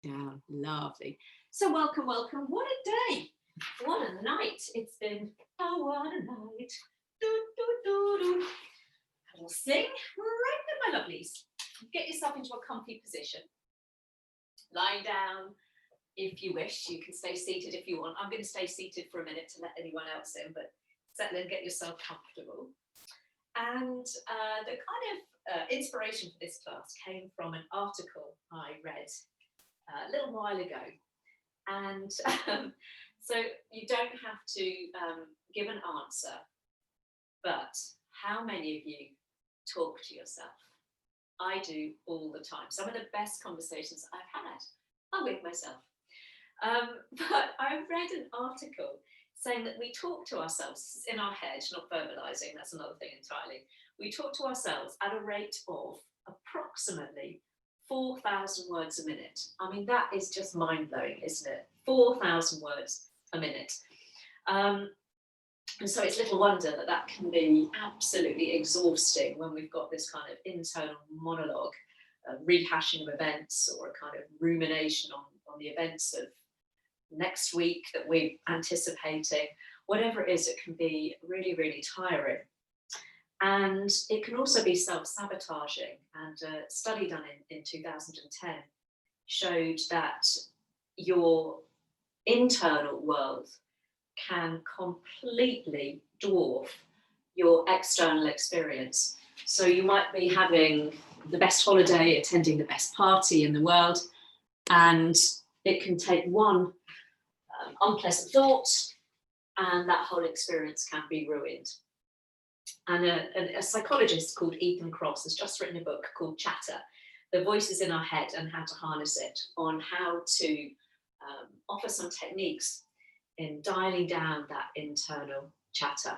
down. Lovely. So welcome, welcome. What a day. What a night. It's been, oh, what a night. Do, do, do, do. And we'll sing right then, my lovelies. Get yourself into a comfy position. Lying down if you wish. You can stay seated if you want. I'm going to stay seated for a minute to let anyone else in, but settle in, get yourself comfortable. And the kind of inspiration for this class came from an article I read a little while ago. And so you don't have to give an answer, but how many of you talk to yourself? I do all the time. Some of the best conversations I've had are with myself. But I read an article saying that we talk to ourselves in our head, not verbalizing, that's another thing entirely. We talk to ourselves at a rate of approximately 4,000 words a minute. I mean, that is just mind-blowing, isn't it? 4,000 words a minute. And so it's little wonder that that can be absolutely exhausting when we've got this kind of internal monologue, rehashing of events, or a kind of rumination on the events of next week that we're anticipating. Whatever it is, it can be really, really tiring. And it can also be self-sabotaging. And a study done in 2010 showed that your internal world can completely dwarf your external experience. So you might be having the best holiday, attending the best party in the world, and it can take one unpleasant thought and that whole experience can be ruined. And a psychologist called Ethan Cross has just written a book called Chatter, The Voices in Our Head and How to Harness It, on how to offer some techniques in dialing down that internal chatter.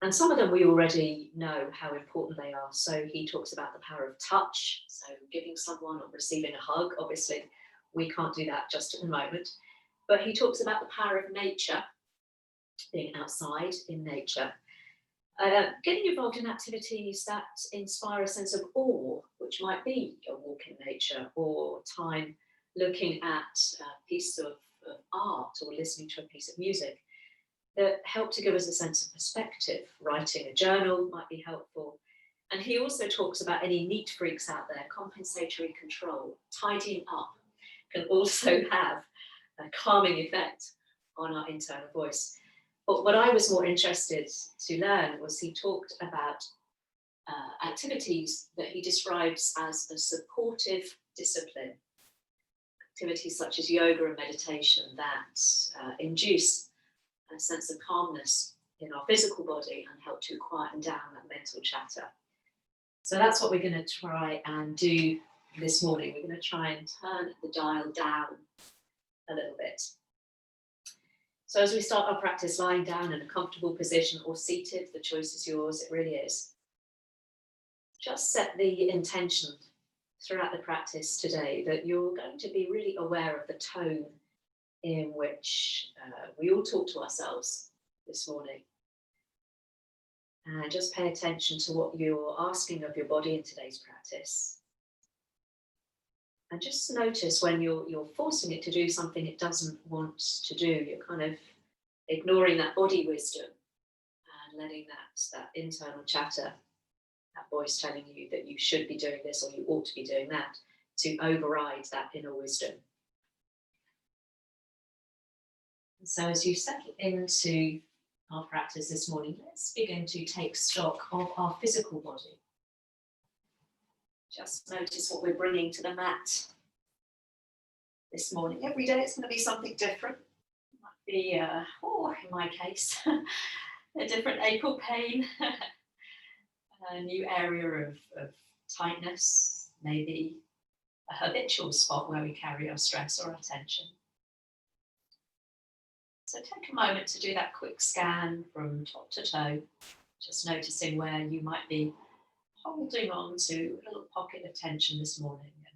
And some of them we already know how important they are. So he talks about the power of touch, so giving someone or receiving a hug. Obviously, we can't do that just at the moment. But he talks about the power of nature, being outside in nature. Getting involved in activities that inspire a sense of awe, which might be a walk in nature or time looking at a piece of art or listening to a piece of music that help to give us a sense of perspective. Writing a journal might be helpful. And he also talks about any neat freaks out there, compensatory control, tidying up can also have a calming effect on our internal voice. But what I was more interested to learn was he talked about activities that he describes as a supportive discipline. Activities such as yoga and meditation that induce a sense of calmness in our physical body and help to quieten down that mental chatter. So that's what we're going to try and do this morning. We're going to try and turn the dial down a little bit. So as we start our practice, lying down in a comfortable position or seated, the choice is yours, it really is. Just set the intention throughout the practice today that you're going to be really aware of the tone in which we all talk to ourselves this morning. And just pay attention to what you're asking of your body in today's practice. And just notice when you're forcing it to do something it doesn't want to do. You're kind of ignoring that body wisdom and letting that internal chatter, that voice telling you that you should be doing this or you ought to be doing that, to override that inner wisdom. And so as you settle into our practice this morning, let's begin to take stock of our physical body. Just notice what we're bringing to the mat this morning. Every day it's going to be something different. It might be, in my case, a different ache or pain, a new area of tightness, maybe a habitual spot where we carry our stress or our tension. So take a moment to do that quick scan from top to toe, just noticing where you might be holding on to a little pocket of tension this morning. And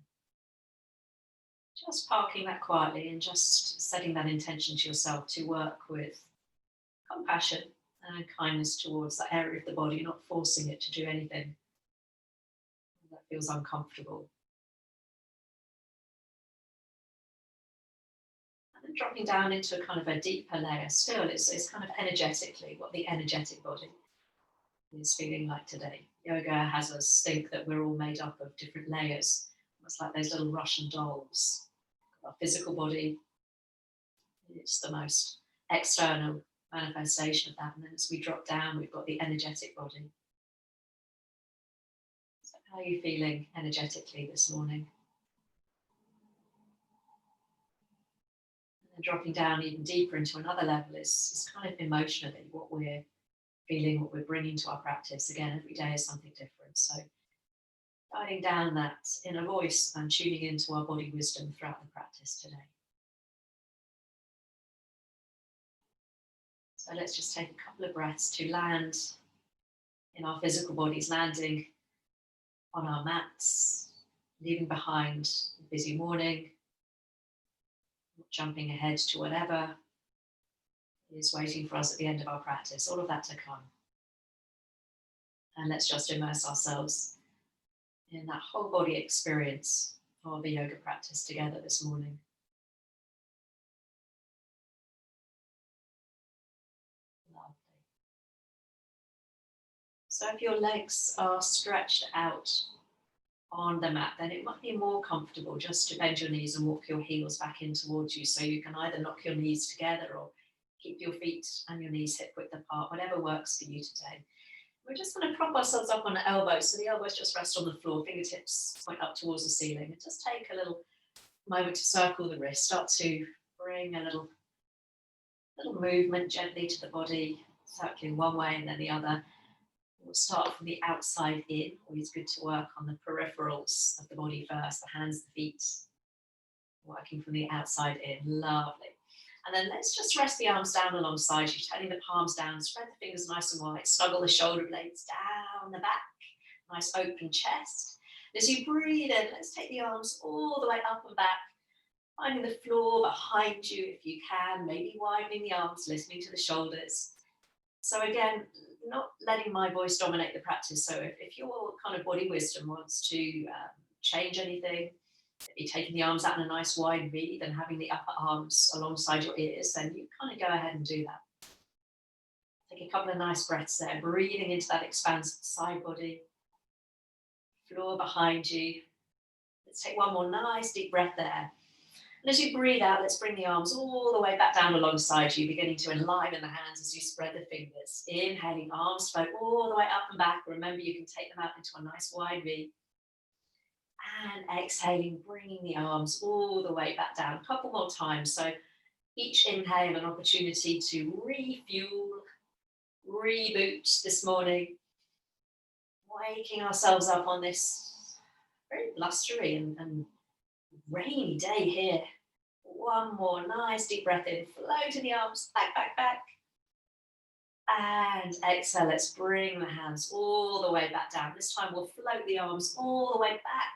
just parking that quietly and just setting that intention to yourself to work with compassion and kindness towards that area of the body, not forcing it to do anything that feels uncomfortable. dropping down into a kind of a deeper layer still. It's kind of energetically what the energetic body is feeling like today. Yoga has us think that we're all made up of different layers, almost like those little Russian dolls. Our physical body is the most external manifestation of that. And then as we drop down, we've got the energetic body. So how are you feeling energetically this morning? And then dropping down even deeper into another level is kind of emotionally what we're feeling, what we're bringing to our practice. Again, every day is something different. So guiding down that inner voice and tuning into our body wisdom throughout the practice today. So let's just take a couple of breaths to land in our physical bodies, landing on our mats, leaving behind a busy morning, jumping ahead to whatever is waiting for us at the end of our practice, all of that to come. And let's just immerse ourselves in that whole body experience of the yoga practice together this morning. Lovely. So if your legs are stretched out on the mat, then it might be more comfortable just to bend your knees and walk your heels back in towards you, so you can either knock your knees together or keep your feet and your knees hip width apart, whatever works for you today. We're just going to prop ourselves up on the elbows, so the elbows just rest on the floor, fingertips point up towards the ceiling, and just take a little moment to circle the wrist. Start to bring a little movement gently to the body, circling one way and then the other. We'll start from the outside in. Always good to work on the peripherals of the body first, the hands, the feet, working from the outside in. Lovely. And then let's just rest the arms down alongside you, turning the palms down, spread the fingers nice and wide, snuggle the shoulder blades down the back, nice open chest. And as you breathe in, let's take the arms all the way up and back, finding the floor behind you if you can, maybe widening the arms, listening to the shoulders. So again, not letting my voice dominate the practice. So if your kind of body wisdom wants to change anything, maybe taking the arms out in a nice wide V, then having the upper arms alongside your ears, then you kind of go ahead and do that. Take a couple of nice breaths there, breathing into that expansive side body, floor behind you. Let's take one more nice deep breath there. And as you breathe out, let's bring the arms all the way back down alongside you, beginning to enliven the hands as you spread the fingers. Inhaling, arms float all the way up and back. Remember, you can take them out into a nice wide V. And exhaling, bringing the arms all the way back down. A couple more times. So each inhale, an opportunity to refuel, reboot this morning. Waking ourselves up on this very blustery and rainy day here. One more nice deep breath in, floating the arms back, back, back. And exhale, let's bring the hands all the way back down. This time we'll float the arms all the way back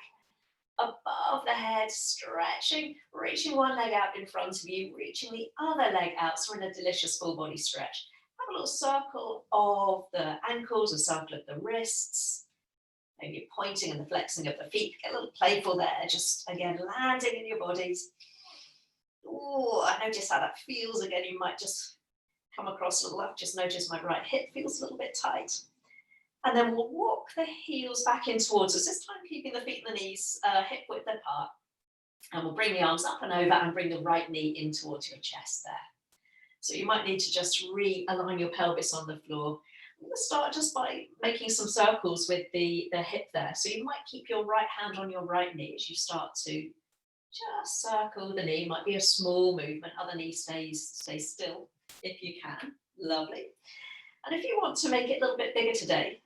above the head, stretching, reaching one leg out in front of you, reaching the other leg out. So we're in a delicious full body stretch. Have a little circle of the ankles, a circle of the wrists, maybe pointing and the flexing of the feet. Get a little playful there, just again landing in your bodies. Oh, I notice how that feels. Again, you might just come across a little up. Just notice my right hip feels a little bit tight. And then we'll walk the heels back in towards us, this time keeping the feet and the knees hip width apart. And we'll bring the arms up and over and bring the right knee in towards your chest there. So you might need to just realign your pelvis on the floor. I'm going to start just by making some circles with the hip there. So you might keep your right hand on your right knee as you start to just circle the knee. Might be a small movement. Other knee stays still if you can. Lovely. And if you want to make it a little bit bigger today,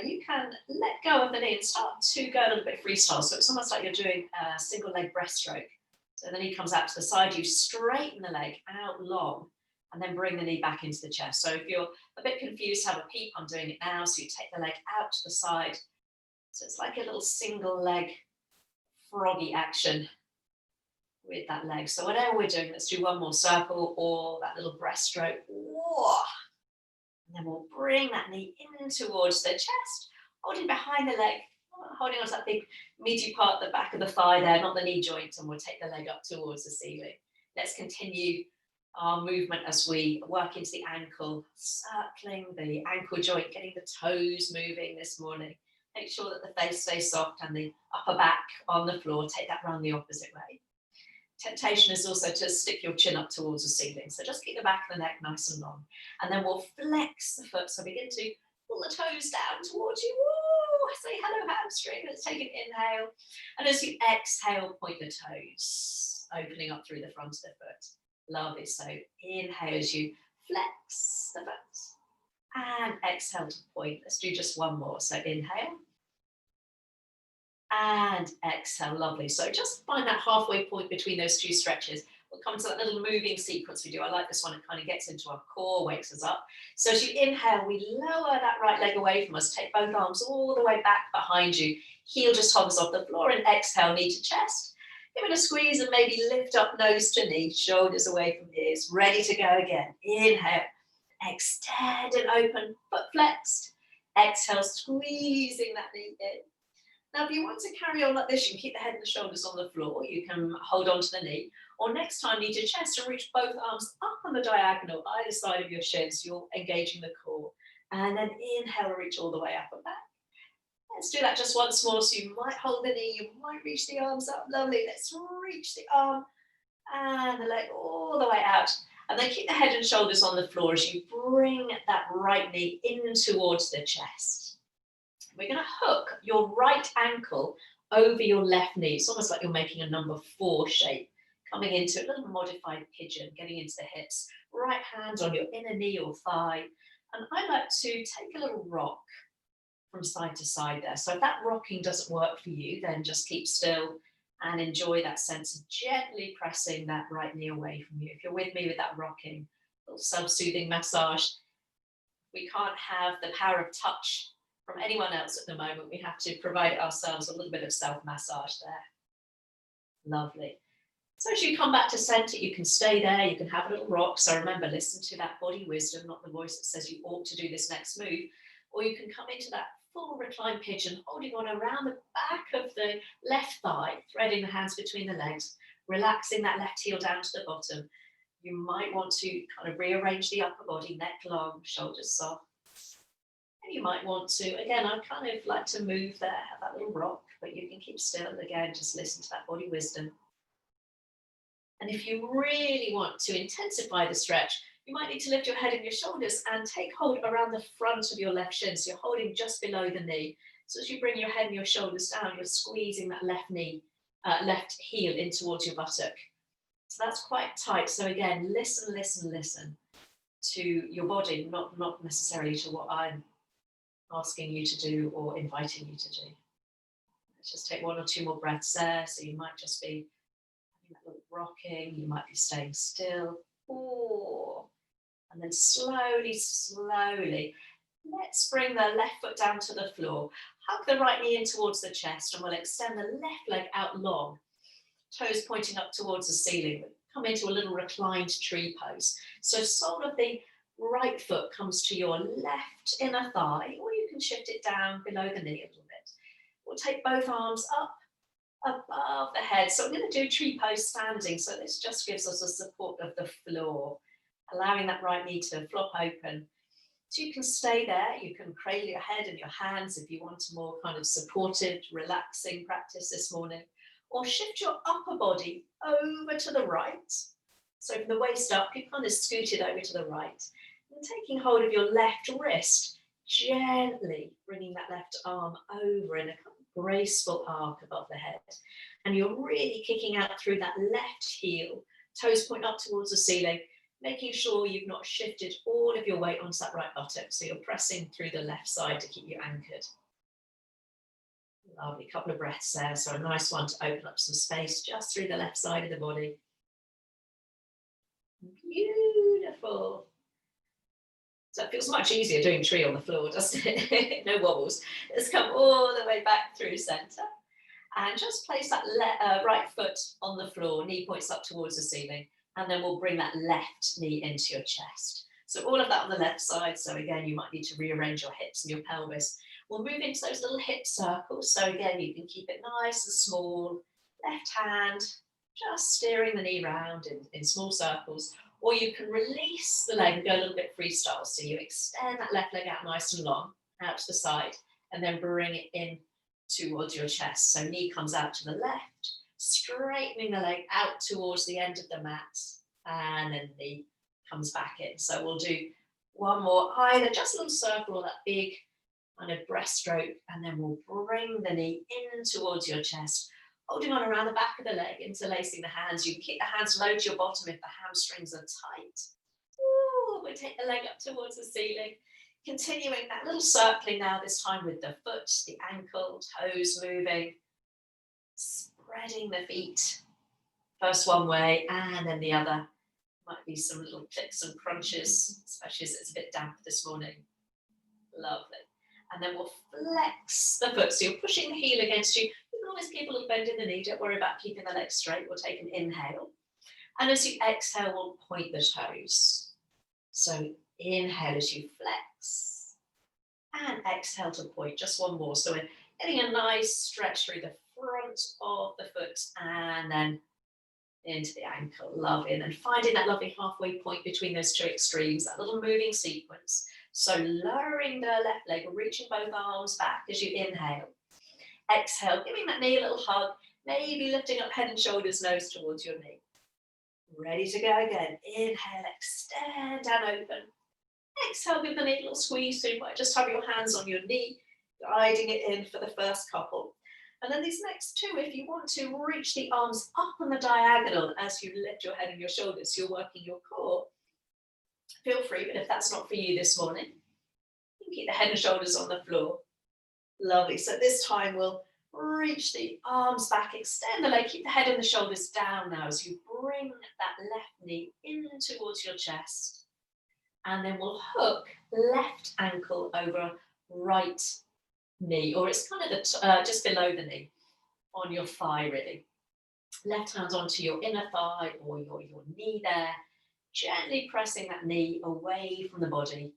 you can let go of the knee and start to go a little bit freestyle. So it's almost like you're doing a single leg breaststroke. So the knee comes out to the side, you straighten the leg out long, and then bring the knee back into the chest. So if you're a bit confused, have a peep. I'm doing it now. So you take the leg out to the side. So it's like a little single leg froggy action with that leg. So whatever we're doing, let's do one more circle or that little breaststroke. Whoa. And then we'll bring that knee in towards the chest, holding behind the leg, holding on to that big meaty part at the back of the thigh there, not the knee joint, and we'll take the leg up towards the ceiling. Let's continue our movement as we work into the ankle, circling the ankle joint, getting the toes moving this morning. Make sure that the face stays soft and the upper back on the floor. Take that round the opposite way. Temptation is also to stick your chin up towards the ceiling. So just keep the back of the neck nice and long. And then we'll flex the foot. So begin to pull the toes down towards you. Woo! Say hello, hamstring. Let's take an inhale. And as you exhale, point the toes, opening up through the front of the foot. Lovely. So inhale as you flex the foot. And exhale to point. Let's do just one more. So inhale. And exhale, lovely. So just find that halfway point between those two stretches. We'll come to that little moving sequence we do. I like this one, it kind of gets into our core, wakes us up. So as you inhale, we lower that right leg away from us, take both arms all the way back behind you. Heel just hovers off the floor, and exhale, knee to chest. Give it a squeeze and maybe lift up nose to knee, shoulders away from ears, ready to go again. Inhale, extend and open, foot flexed. Exhale, squeezing that knee in. Now, if you want to carry on like this, you can keep the head and the shoulders on the floor. You can hold on to the knee. Or next time, knee to chest and reach both arms up on the diagonal, either side of your shins. You're engaging the core. And then inhale, reach all the way up and back. Let's do that just once more. So you might hold the knee, you might reach the arms up. Lovely. Let's reach the arm and the leg all the way out. And then keep the head and shoulders on the floor as you bring that right knee in towards the chest. We're going to hook your right ankle over your left knee. It's almost like you're making a number 4 shape, coming into a little modified pigeon, getting into the hips. Right hand on your inner knee or thigh. And I like to take a little rock from side to side there. So if that rocking doesn't work for you, then just keep still and enjoy that sense of gently pressing that right knee away from you. If you're with me with that rocking, a little self-soothing massage. We can't have the power of touch from anyone else at the moment. We have to provide ourselves a little bit of self-massage there. Lovely. So as you come back to center, you can stay there, you can have a little rock. So remember, listen to that body wisdom, not the voice that says you ought to do this next move. Or you can come into that full reclined pigeon, holding on around the back of the left thigh, threading the hands between the legs, relaxing that left heel down to the bottom. You might want to kind of rearrange the upper body, neck long, shoulders soft. And you might want to, again, I kind of like to move there, have that little rock, but you can keep still. Again, just listen to that body wisdom. And if you really want to intensify the stretch, you might need to lift your head and your shoulders and take hold around the front of your left shin. So you're holding just below the knee. So as you bring your head and your shoulders down, you're squeezing that left knee, left heel in towards your buttock. So that's quite tight. So again, listen, listen, listen to your body, not necessarily to what I'm asking you to do or inviting you to do. Let's just take 1 or 2 more breaths there. So you might just be having that little rocking, you might be staying still. And then slowly, slowly, let's bring the left foot down to the floor. Hug the right knee in towards the chest, and we'll extend the left leg out long. Toes pointing up towards the ceiling. Come into a little reclined tree pose. So sole of the right foot comes to your left inner thigh, or you can shift it down below the knee a little bit. We'll take both arms up above the head. So we're going to do tree pose standing. So this just gives us a support of the floor, allowing that right knee to flop open. So you can stay there. You can cradle your head and your hands if you want a more kind of supported, relaxing practice this morning. Or shift your upper body over to the right. So from the waist up, you kind of scoot it over to the right. And taking hold of your left wrist, gently bringing that left arm over in a kind of graceful arc above the head. And you're really kicking out through that left heel, toes point up towards the ceiling, making sure you've not shifted all of your weight onto that right buttock. So you're pressing through the left side to keep you anchored. Lovely, couple of breaths there. So a nice one to open up some space just through the left side of the body. Beautiful. So it feels much easier doing tree on the floor, doesn't it? No wobbles. Let's come all the way back through center. And just place that right foot on the floor, knee points up towards the ceiling. And then we'll bring that left knee into your chest. So all of that on the left side. So again, you might need to rearrange your hips and your pelvis. We'll move into those little hip circles. So again, you can keep it nice and small. Left hand just steering the knee round in small circles, or you can release the leg and go a little bit freestyle. So you extend that left leg out nice and long, out to the side, and then bring it in towards your chest. So knee comes out to the left, straightening the leg out towards the end of the mat, and then knee comes back in. So we'll do one more, either just a little circle or that big kind of breaststroke, and then we'll bring the knee in towards your chest, holding on around the back of the leg, interlacing the hands. You can keep the hands low to your bottom if the hamstrings are tight. Ooh, we'll take the leg up towards the ceiling. Continuing that little circling now, this time with the foot, the ankle, toes moving. Spreading the feet. First one way and then the other. Might be some little clicks and crunches, especially as it's a bit damp this morning. Lovely. And then we'll flex the foot. So you're pushing the heel against you. You can always keep a little bend in the knee. Don't worry about keeping the legs straight. We'll take an inhale. And as you exhale, we'll point the toes. So inhale as you flex. And exhale to point. Just one more. So we're getting a nice stretch through the front of the foot and then into the ankle. Lovely. And then finding that lovely halfway point between those two extremes, that little moving sequence. So lowering the left leg, reaching both arms back as you inhale. Exhale, giving that knee a little hug, maybe lifting up head and shoulders, nose towards your knee. Ready to go again. Inhale, extend and open. Exhale, give the knee a little squeeze. So you might just have your hands on your knee, guiding it in for the first couple. And then these next two, if you want to, reach the arms up on the diagonal as you lift your head and your shoulders, you're working your core. Feel free, but if that's not for you this morning, you can keep the head and shoulders on the floor. Lovely. So this time we'll reach the arms back, extend the leg, keep the head and the shoulders down now as you bring that left knee in towards your chest. And then we'll hook left ankle over right knee, or it's kind of just below the knee, on your thigh really. Left hand onto your inner thigh or your knee there, gently pressing that knee away from the body.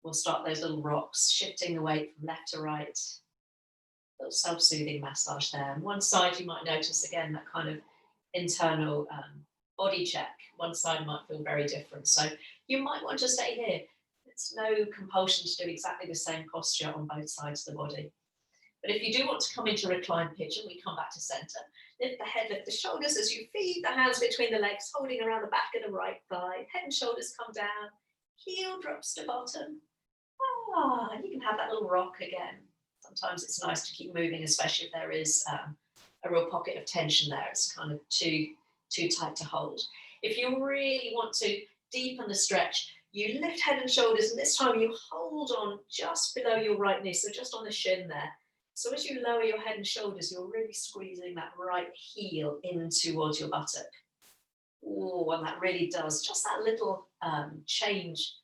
We'll start those little rocks, shifting the weight from left to right. Little self-soothing massage there. And one side you might notice again that kind of internal body check. One side might feel very different. So you might want to stay here. There's no compulsion to do exactly the same posture on both sides of the body. But if you do want to come into reclined pigeon, we come back to center. Lift the head, lift the shoulders as you feed the hands between the legs, holding around the back of the right thigh. Head and shoulders come down. Heel drops to bottom. And you can have that little rock again. Sometimes it's nice to keep moving, especially if there is a real pocket of tension there. It's kind of too tight to hold. If you really want to deepen the stretch, you lift head and shoulders, and this time you hold on just below your right knee, so just on the shin there. So as you lower your head and shoulders, you're really squeezing that right heel in towards your buttock. Oh, and that really does, just that little change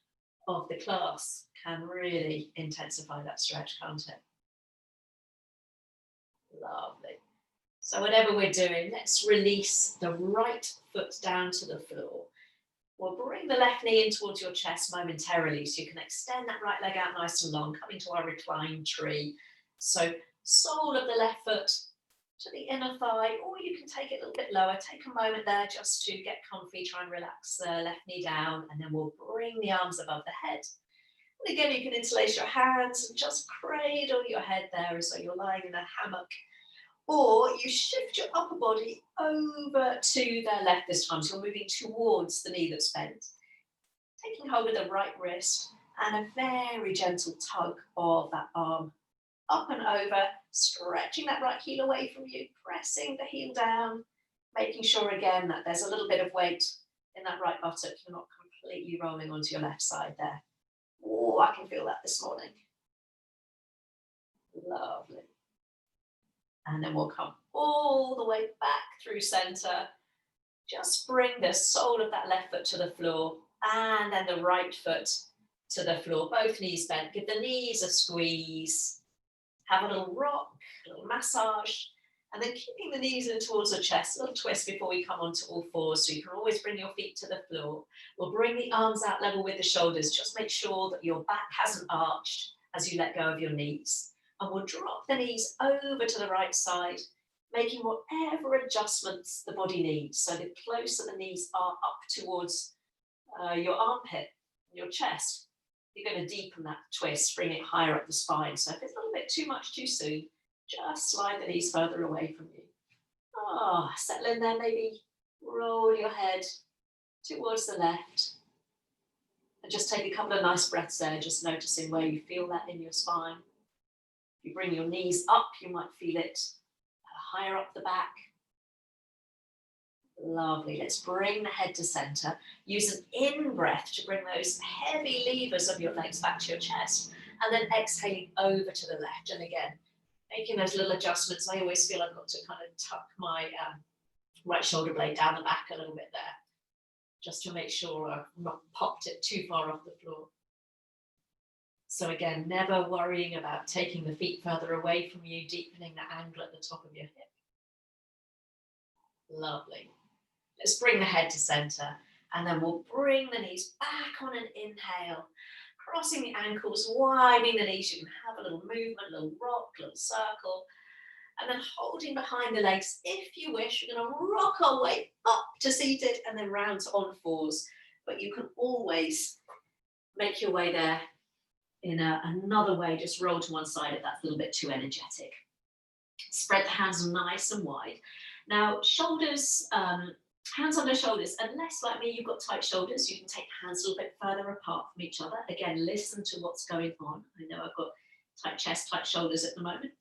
of the class can really intensify that stretch, can't it? Lovely. So whatever we're doing, let's release the right foot down to the floor. We'll bring the left knee in towards your chest momentarily, so you can extend that right leg out nice and long, coming to our reclined tree. So sole of the left foot to the inner thigh, or you can take it a little bit lower. Take a moment there just to get comfy, try and relax the left knee down, and then we'll bring the arms above the head. And again, you can interlace your hands and just cradle your head there as though you're lying in a hammock. Or you shift your upper body over to the left this time. So you're moving towards the knee that's bent. Taking hold of the right wrist and a very gentle tug of that arm up and over, stretching that right heel away from you, pressing the heel down, making sure again that there's a little bit of weight in that right buttock. You're not completely rolling onto your left side there. Oh, I can feel that this morning. Lovely. And then we'll come all the way back through center. Just bring the sole of that left foot to the floor and then the right foot to the floor. Both knees bent. Give the knees a squeeze. Have a little rock, a little massage. And then keeping the knees in towards the chest. A little twist before we come onto all fours. So you can always bring your feet to the floor. We'll bring the arms out level with the shoulders. Just make sure that your back hasn't arched as you let go of your knees. And we'll drop the knees over to the right side, making whatever adjustments the body needs. So the closer the knees are up towards your armpit, your chest, you're going to deepen that twist, bring it higher up the spine. So if it's a little bit too much too soon, just slide the knees further away from you. Ah, settle in there, maybe roll your head towards the left. And just take a couple of nice breaths there, just noticing where you feel that in your spine. If you bring your knees up, you might feel it higher up the back. Lovely. Let's bring the head to center. Use an in-breath to bring those heavy levers of your legs back to your chest. And then exhaling over to the left. And again, making those little adjustments. I always feel I've got to kind of tuck my right shoulder blade down the back a little bit there, just to make sure I've not popped it too far off the floor. So again, never worrying about taking the feet further away from you, deepening the angle at the top of your hip. Lovely. Let's bring the head to center, and then we'll bring the knees back on an inhale, crossing the ankles, widening the knees. You can have a little movement, a little rock, a little circle, and then holding behind the legs. If you wish, we're going to rock our way up to seated and then round to on fours, but you can always make your way there in another way. Just roll to one side if that's a little bit too energetic. Spread the hands nice and wide. Now, shoulders, hands under shoulders. Unless, like me, you've got tight shoulders, you can take hands a little bit further apart from each other. Again, listen to what's going on. I know I've got tight chest, tight shoulders at the moment.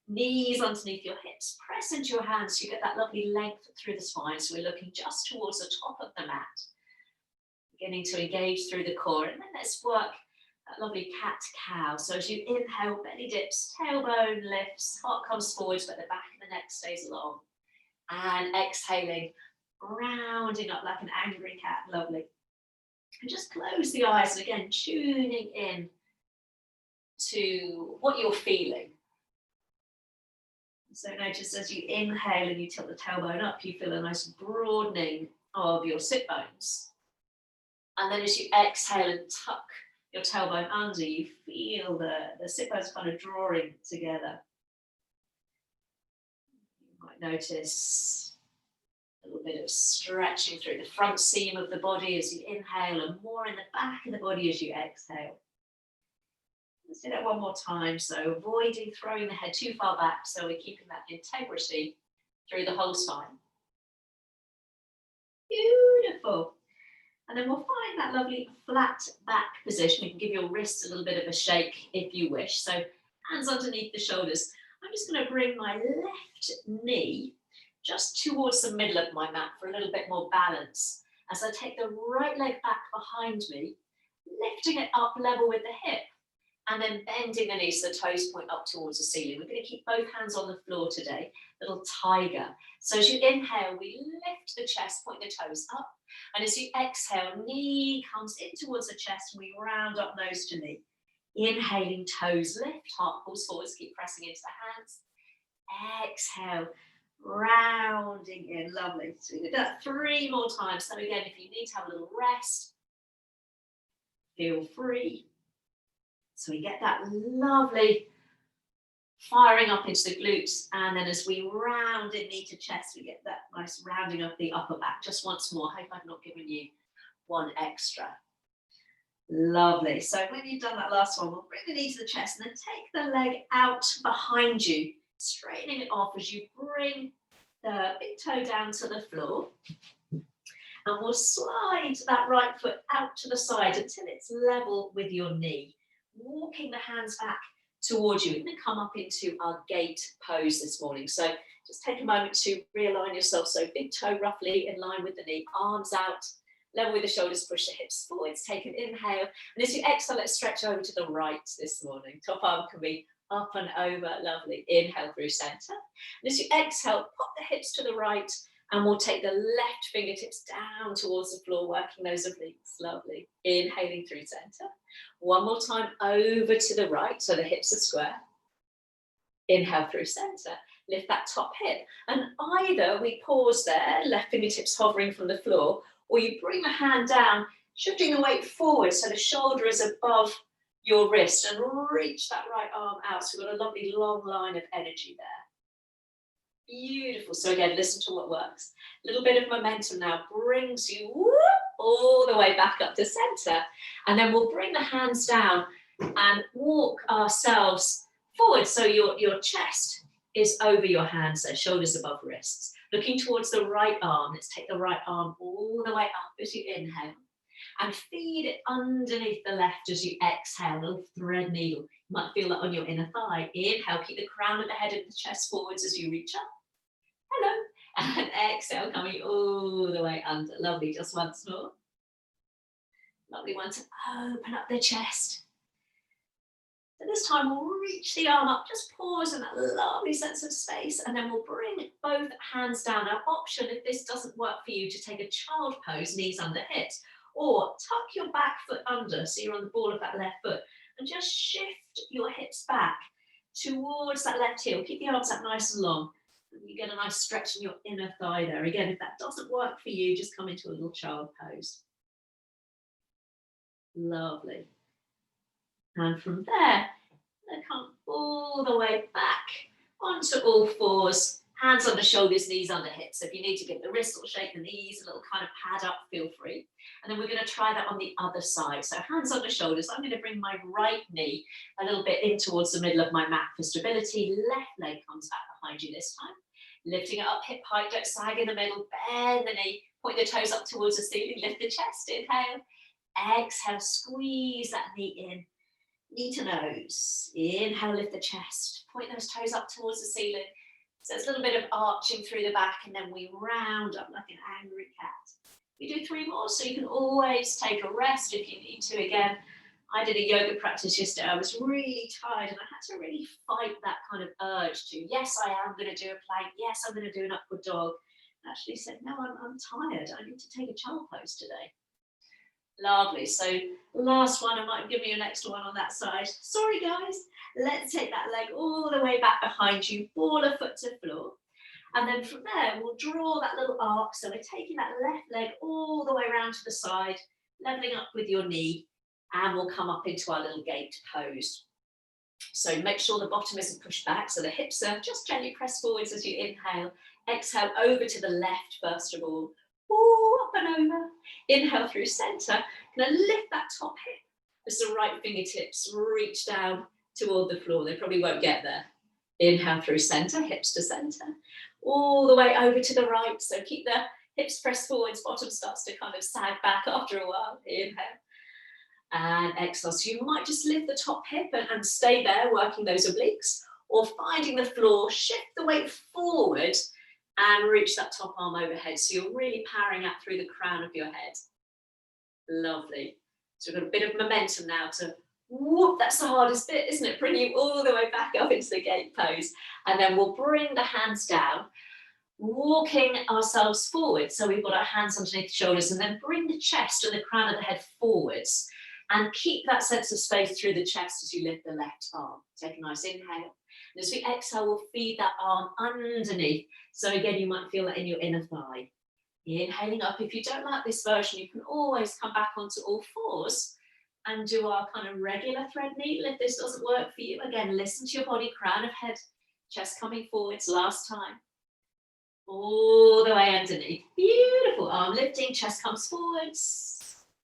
Knees underneath your hips. Press into your hands so you get that lovely length through the spine. So we're looking just towards the top of the mat. Beginning to engage through the core. And then let's work that lovely cat-cow. So as you inhale, belly dips, tailbone lifts, heart comes forwards, but the back of the neck stays long. And exhaling, rounding up like an angry cat. Lovely. And just close the eyes, and again, tuning in to what you're feeling. So notice as you inhale and you tilt the tailbone up, you feel a nice broadening of your sit bones. And then as you exhale and tuck your tailbone under, you feel the sit bones kind of drawing together. You might notice a little bit of stretching through the front seam of the body as you inhale, and more in the back of the body as you exhale. Let's do that one more time. So avoiding throwing the head too far back, so we're keeping that integrity through the whole spine. Beautiful. And then we'll find that lovely flat back position. You can give your wrists a little bit of a shake if you wish. So hands underneath the shoulders. I'm just going to bring my left knee just towards the middle of my mat for a little bit more balance. As I take the right leg back behind me, lifting it up level with the hip, and then bending the knees so the toes point up towards the ceiling. We're going to keep both hands on the floor today, little tiger. So as you inhale, we lift the chest, point the toes up. And as you exhale, knee comes in towards the chest, and we round up nose to knee. Inhaling, toes lift, heart pulls forwards, keep pressing into the hands. Exhale, rounding in, lovely. So we do that 3 more times. So again, if you need to have a little rest, feel free. So we get that lovely firing up into the glutes, and then as we round in knee to chest, we get that nice rounding of the upper back. Just once more. Hope I've not given you one extra. Lovely. So when you've done that last one, we'll bring the knee to the chest and then take the leg out behind you, straightening it off as you bring the big toe down to the floor. And we'll slide that right foot out to the side until it's level with your knee. Walking the hands back towards you. We're going to come up into our gate pose this morning. So just take a moment to realign yourself. So big toe roughly in line with the knee, arms out, level with the shoulders, push the hips forwards, take an inhale. And as you exhale, let's stretch over to the right this morning. Top arm can be up and over, lovely. Inhale through center. And as you exhale, pop the hips to the right, and we'll take the left fingertips down towards the floor, working those obliques, lovely. Inhaling through center. One more time over to the right, so the hips are square. Inhale through center, lift that top hip. And either we pause there, left fingertips hovering from the floor, or you bring the hand down, shifting the weight forward so the shoulder is above your wrist, and reach that right arm out. So we've got a lovely long line of energy there. Beautiful. So again, listen to what works. A little bit of momentum now brings you all the way back up to center. And then we'll bring the hands down and walk ourselves forward. So your chest is over your hands, so shoulders above wrists. Looking towards the right arm. Let's take the right arm all the way up as you inhale. And feed it underneath the left as you exhale, a little thread needle. You might feel that on your inner thigh. Inhale, keep the crown of the head and the chest forwards as you reach up. Hello. And exhale, coming all the way under. Lovely, just once more. Lovely one to open up the chest. So this time we'll reach the arm up, just pause in that lovely sense of space, and then we'll bring both hands down. Our option, if this doesn't work for you, to take a child pose, knees under hips, or tuck your back foot under so you're on the ball of that left foot, and just shift your hips back towards that left heel. Keep the arms up nice and long. You get a nice stretch in your inner thigh there. Again, if that doesn't work for you, just come into a little child pose. Lovely. And from there, come all the way back onto all fours. Hands under shoulders, knees under hips. So if you need to give the wrists or shake the knees, a little kind of pad up, feel free. And then we're going to try that on the other side. So hands under shoulders. I'm going to bring my right knee a little bit in towards the middle of my mat for stability. Left leg comes back behind you this time. Lifting it up, hip height, don't sag in the middle, bend the knee, point the toes up towards the ceiling, lift the chest, inhale. Exhale, squeeze that knee in. Knee to nose. Inhale, lift the chest. Point those toes up towards the ceiling. So it's a little bit of arching through the back, and then we round up like an angry cat. We do 3 more, so you can always take a rest if you need to. Again, I did a yoga practice yesterday. I was really tired, and I had to really fight that kind of urge to, yes, I am going to do a plank. Yes, I'm going to do an upward dog. I actually said, no, I'm tired. I need to take a child pose today. Lovely. So last one, I might give you an extra one on that side. Sorry, guys. Let's take that leg all the way back behind you, ball a foot to floor. And then from there, we'll draw that little arc. So we're taking that left leg all the way around to the side, leveling up with your knee, and we'll come up into our little gate pose. So make sure the bottom isn't pushed back. So the hips are just gently pressed forwards as you inhale. Exhale over to the left, first of all. Ooh, up and over. Inhale through center. Gonna lift that top hip as the right fingertips reach down toward the floor. They probably won't get there. Inhale through center, hips to center. All the way over to the right. So keep the hips pressed forwards. Bottom starts to kind of sag back after a while. Inhale. And exhale. So you might just lift the top hip and stay there, working those obliques, or finding the floor, shift the weight forward and reach that top arm overhead. So you're really powering out through the crown of your head. Lovely. So we've got a bit of momentum now to whoop. That's the hardest bit, isn't it? Bring you all the way back up into the gate pose. And then we'll bring the hands down, walking ourselves forward. So we've got our hands underneath the shoulders, and then bring the chest and the crown of the head forwards. And keep that sense of space through the chest as you lift the left arm. Take a nice inhale. And as we exhale, we'll feed that arm underneath. So again, you might feel that in your inner thigh. Inhaling up. If you don't like this version, you can always come back onto all fours and do our kind of regular thread needle. If this doesn't work for you, again, listen to your body, crown of head, chest coming forwards, last time. All the way underneath. Beautiful. Arm lifting, chest comes forwards.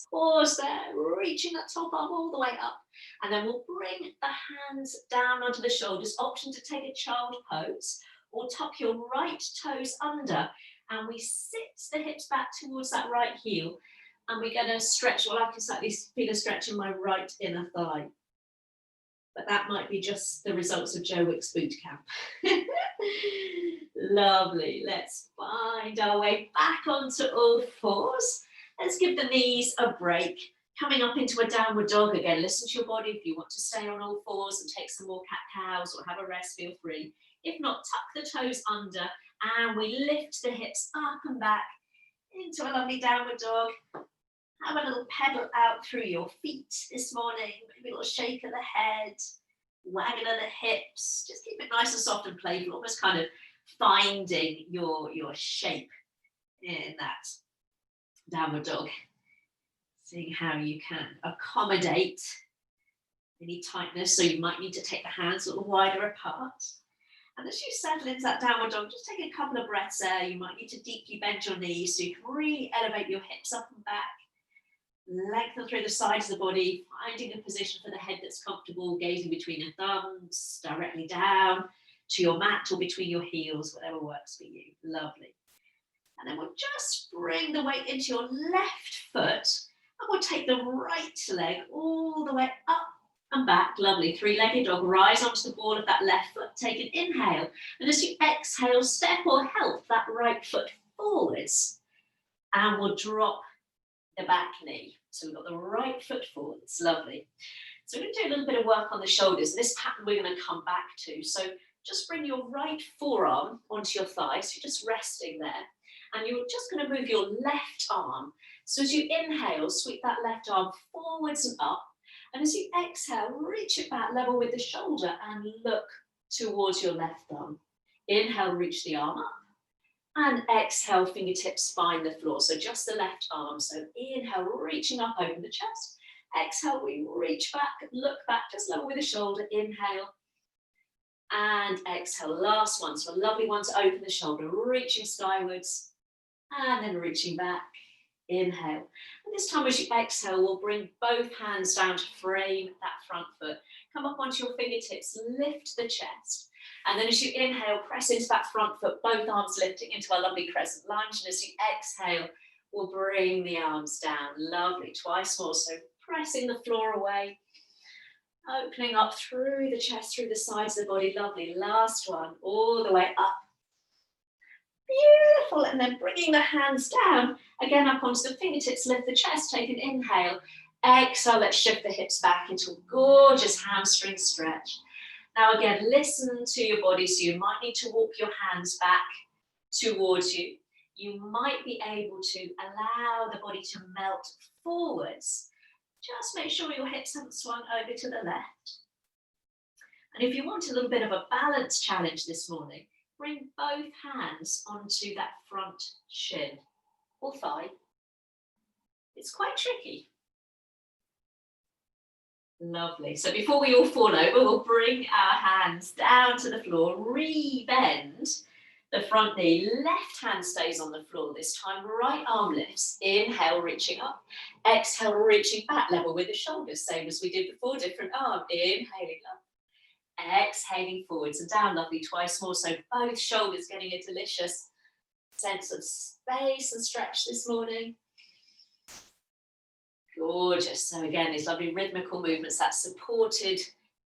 Pause there, reaching that top arm all the way up. And then we'll bring the hands down onto the shoulders. Option to take a child pose or tuck your right toes under. And we sit the hips back towards that right heel. And we're going to stretch, well, I can slightly feel a stretch in my right inner thigh. But that might be just the results of Joe Wick's boot camp. Lovely. Let's find our way back onto all fours. Let's give the knees a break. Coming up into a downward dog again. Listen to your body. If you want to stay on all fours and take some more cat-cows or have a rest, feel free. If not, tuck the toes under and we lift the hips up and back into a lovely downward dog. Have a little pedal out through your feet this morning. Maybe a little shake of the head, wagging of the hips. Just keep it nice and soft and playful, almost kind of finding your shape in that downward dog. Seeing how you can accommodate any tightness. So you might need to take the hands a little wider apart. And as you settle into that downward dog, just take a couple of breaths there. You might need to deeply bend your knees so you can really elevate your hips up and back. Lengthen through the sides of the body, finding a position for the head that's comfortable, gazing between your thumbs, directly down to your mat or between your heels, whatever works for you. Lovely. And then we'll just bring the weight into your left foot, and we'll take the right leg all the way up and back. Lovely. Three-legged dog. Rise onto the ball of that left foot. Take an inhale. And as you exhale, step or help that right foot forwards. And we'll drop the back knee. So we've got the right foot forwards. Lovely. So we're going to do a little bit of work on the shoulders. This pattern we're going to come back to. So just bring your right forearm onto your thigh. So you're just resting there. And you're just going to move your left arm. So as you inhale, sweep that left arm forwards and up. And as you exhale, reach it back level with the shoulder and look towards your left thumb. Inhale, reach the arm up. And exhale, fingertips find the floor. So just the left arm. So inhale, reaching up, open the chest. Exhale, we reach back, look back, just level with the shoulder. Inhale. And exhale, last one. So a lovely one to open the shoulder, reaching skywards. And then reaching back. Inhale. And this time as you exhale, we'll bring both hands down to frame that front foot. Come up onto your fingertips, lift the chest. And then as you inhale, press into that front foot, both arms lifting into our lovely crescent lunge. And as you exhale, we'll bring the arms down. Lovely. Twice more. So pressing the floor away. Opening up through the chest, through the sides of the body. Lovely. Last one. All the way up. Beautiful. And then bringing the hands down. Again, up onto the fingertips. Lift the chest. Take an inhale. Exhale. Let's shift the hips back into a gorgeous hamstring stretch. Now again, listen to your body. So you might need to walk your hands back towards you. You might be able to allow the body to melt forwards. Just make sure your hips haven't swung over to the left. And if you want a little bit of a balance challenge this morning, bring both hands onto that front shin or thigh. It's quite tricky. Lovely. So before we all fall over, we'll bring our hands down to the floor, re-bend the front knee. Left hand stays on the floor this time. Right arm lifts. Inhale, reaching up. Exhale, reaching back, level with the shoulders. Same as we did before, different arm. Inhaling up. Exhaling forwards and down. Lovely. Twice more. So both shoulders getting a delicious sense of space and stretch this morning. Gorgeous. So again, these lovely rhythmical movements, that supported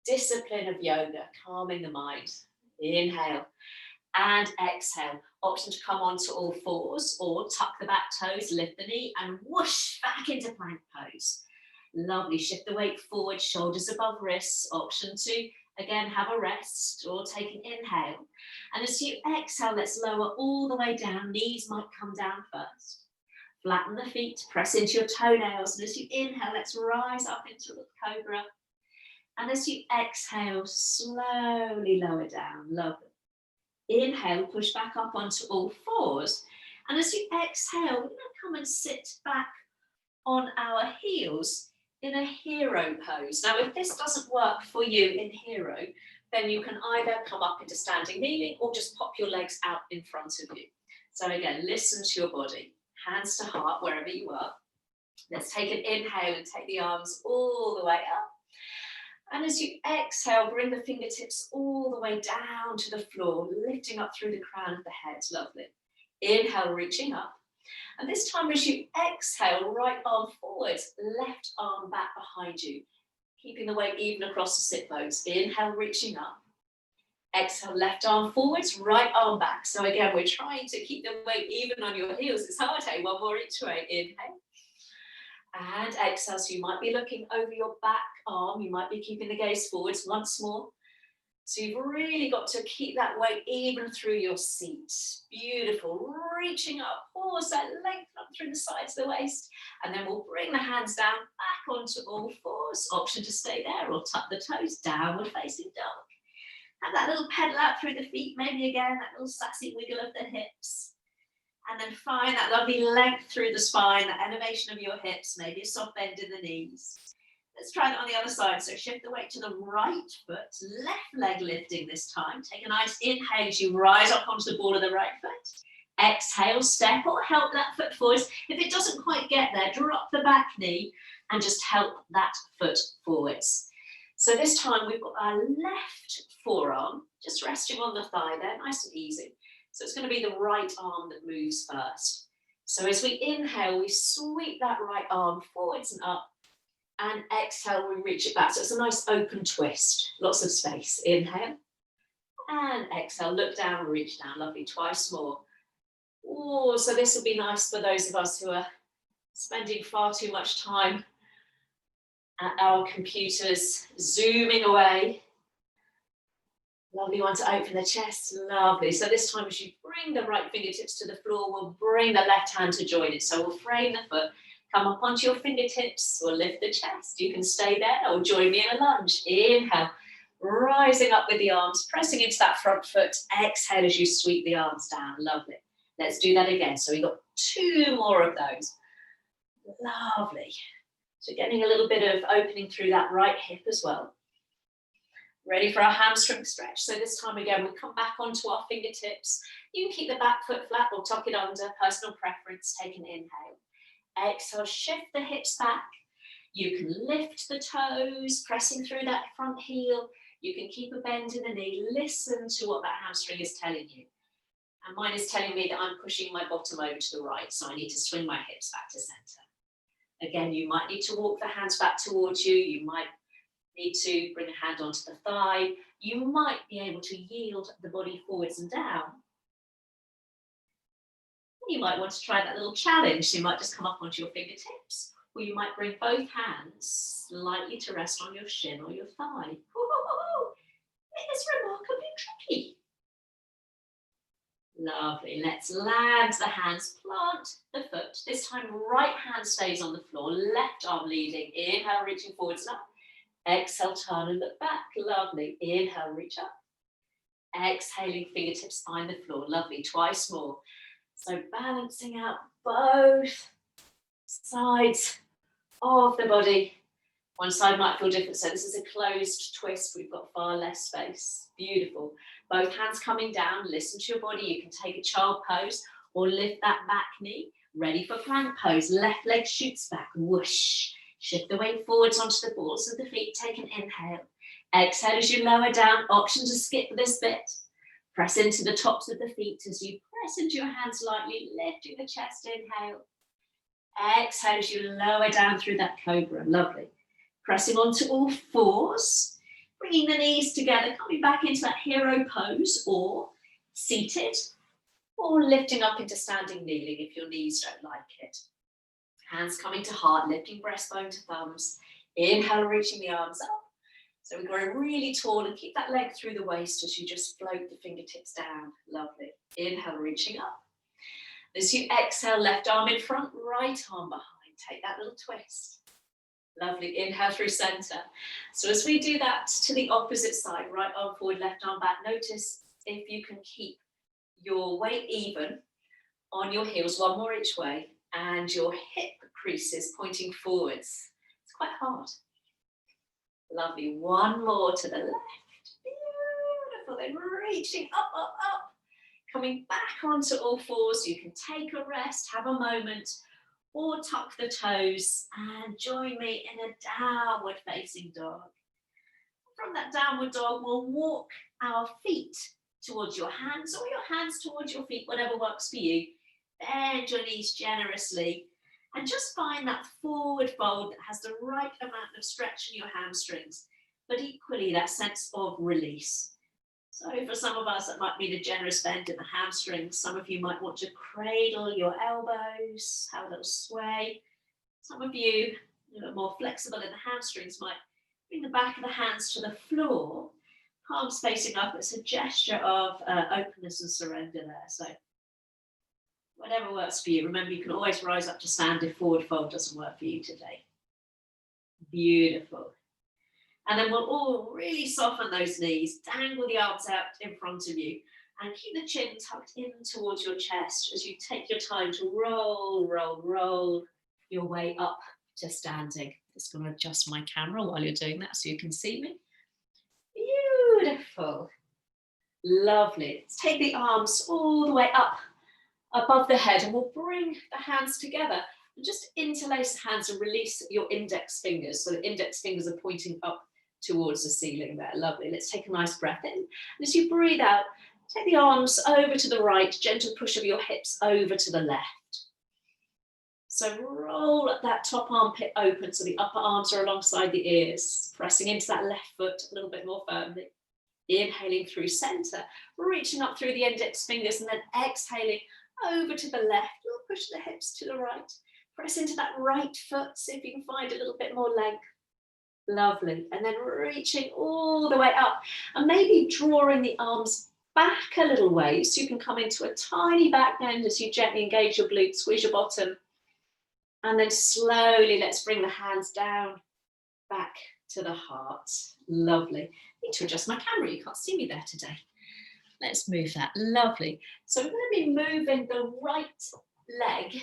discipline of yoga, calming the mind. Inhale and exhale. Option to come onto all fours or tuck the back toes, lift the knee and whoosh back into plank pose. Lovely. Shift the weight forward, shoulders above wrists. Option to, again, have a rest or take an inhale. And as you exhale, let's lower all the way down. Knees might come down first. Flatten the feet, press into your toenails. And as you inhale, let's rise up into the cobra. And as you exhale, slowly lower down. Lovely. Inhale, push back up onto all fours. And as you exhale, we're going to come and sit back on our heels in a hero pose. Now, if this doesn't work for you in hero, then you can either come up into standing kneeling or just pop your legs out in front of you. So again, listen to your body. Hands to heart, wherever you are. Let's take an inhale and take the arms all the way up. And as you exhale, bring the fingertips all the way down to the floor, lifting up through the crown of the head. Lovely. Inhale, reaching up. And this time as you exhale, right arm forwards, left arm back behind you, keeping the weight even across the sit bones. Inhale, reaching up. Exhale, left arm forwards, right arm back. So again, we're trying to keep the weight even on your heels. It's hard, hey? One more each way. Inhale. And exhale. So you might be looking over your back arm. You might be keeping the gaze forwards once more. So you've really got to keep that weight even through your seat. Beautiful. Reaching up. Pause that length up through the sides of the waist. And then we'll bring the hands down back onto all fours. Option to stay there or tuck the toes. Downward facing dog. Have that little pedal out through the feet, maybe again, that little sassy wiggle of the hips. And then find that lovely length through the spine, that elevation of your hips, maybe a soft bend in the knees. Let's try that on the other side. So shift the weight to the right foot, left leg lifting this time. Take a nice inhale as you rise up onto the ball of the right foot. Exhale, step or help that foot forwards. If it doesn't quite get there, drop the back knee and just help that foot forwards. So this time we've got our left forearm just resting on the thigh there, nice and easy. So it's going to be the right arm that moves first. So as we inhale, we sweep that right arm forwards and up. And exhale, we reach it back. So it's a nice open twist, lots of space. Inhale and exhale, look down and reach down. Lovely, twice more. Oh, so this will be nice for those of us who are spending far too much time at our computers, zooming away. Lovely one to open the chest, lovely. So this time as you bring the right fingertips to the floor, we'll bring the left hand to join it. So we'll frame the foot. Come up onto your fingertips or lift the chest. You can stay there or join me in a lunge. Inhale, rising up with the arms, pressing into that front foot. Exhale as you sweep the arms down. Lovely. Let's do that again. So we've got 2 more of those. Lovely. So getting a little bit of opening through that right hip as well. Ready for our hamstring stretch. So this time again, we come back onto our fingertips. You can keep the back foot flat or tuck it under, personal preference. Take an inhale. Exhale, shift the hips back. You can lift the toes, pressing through that front heel. You can keep a bend in the knee. Listen to what that hamstring is telling you. And mine is telling me that I'm pushing my bottom over to the right, so I need to swing my hips back to center. Again, you might need to walk the hands back towards you. You might need to bring a hand onto the thigh. You might be able to yield the body forwards and down. You might want to try that little challenge. So you might just come up onto your fingertips, or you might bring both hands slightly to rest on your shin or your thigh. Ooh, it is remarkably tricky. Lovely. Let's land the hands, plant the foot. This time, right hand stays on the floor, left arm leading. Inhale, reaching forwards and up. Exhale, turn and look back. Lovely. Inhale, reach up. Exhaling, fingertips find the floor. Lovely. Twice more. So balancing out both sides of the body. One side might feel different. So this is a closed twist. We've got far less space. Beautiful. Both hands coming down. Listen to your body. You can take a child pose or lift that back knee. Ready for plank pose. Left leg shoots back. Whoosh. Shift the weight forwards onto the balls of the feet. Take an inhale. Exhale as you lower down. Option to skip this bit. Press into the tops of the feet as you press into your hands lightly, lifting the chest. Inhale. Exhale as you lower down through that cobra. Lovely. Pressing onto all fours. Bringing the knees together, coming back into that hero pose or seated or lifting up into standing kneeling if your knees don't like it. Hands coming to heart, lifting breastbone to thumbs. Inhale, reaching the arms up. So we grow really tall and keep that leg through the waist as you just float the fingertips down. Lovely. Inhale, reaching up. As you exhale, left arm in front, right arm behind. Take that little twist. Lovely. Inhale through center. So as we do that to the opposite side, right arm forward, left arm back, notice if you can keep your weight even on your heels, one more each way, and your hip creases pointing forwards. It's quite hard. Lovely. One more to the left. Beautiful. Then reaching up, up, up. Coming back onto all fours. You can take a rest, have a moment, or tuck the toes and join me in a downward facing dog. From that downward dog, we'll walk our feet towards your hands or your hands towards your feet, whatever works for you. Bend your knees generously and just find that forward fold that has the right amount of stretch in your hamstrings, but equally that sense of release. So for some of us, that might mean a generous bend in the hamstrings. Some of you might want to cradle your elbows, have a little sway. Some of you, a little more flexible in the hamstrings, might bring the back of the hands to the floor, palms facing up. It's a gesture of openness and surrender there. So whatever works for you. Remember, you can always rise up to stand if forward fold doesn't work for you today. Beautiful. And then we'll all really soften those knees, dangle the arms out in front of you, and keep the chin tucked in towards your chest as you take your time to roll, roll, roll your way up to standing. Just going to adjust my camera while you're doing that so you can see me. Beautiful. Lovely. Let's take the arms all the way up above the head, and we'll bring the hands together and just interlace the hands and release your index fingers. So the index fingers are pointing up towards the ceiling there. Lovely. Let's take a nice breath in. And as you breathe out, take the arms over to the right, gentle push of your hips over to the left. So roll that top armpit open so the upper arms are alongside the ears, pressing into that left foot a little bit more firmly. Inhaling through center, reaching up through the index fingers, and then exhaling over to the left. We'll push the hips to the right. Press into that right foot, see if you can find a little bit more length. Lovely. And then reaching all the way up, and maybe drawing the arms back a little way so you can come into a tiny back bend as you gently engage your glutes, squeeze your bottom. And then slowly, let's bring the hands down, back to the heart. Lovely. I need to adjust my camera. You can't see me there today. Let's move that. Lovely. So we're going to be moving the right leg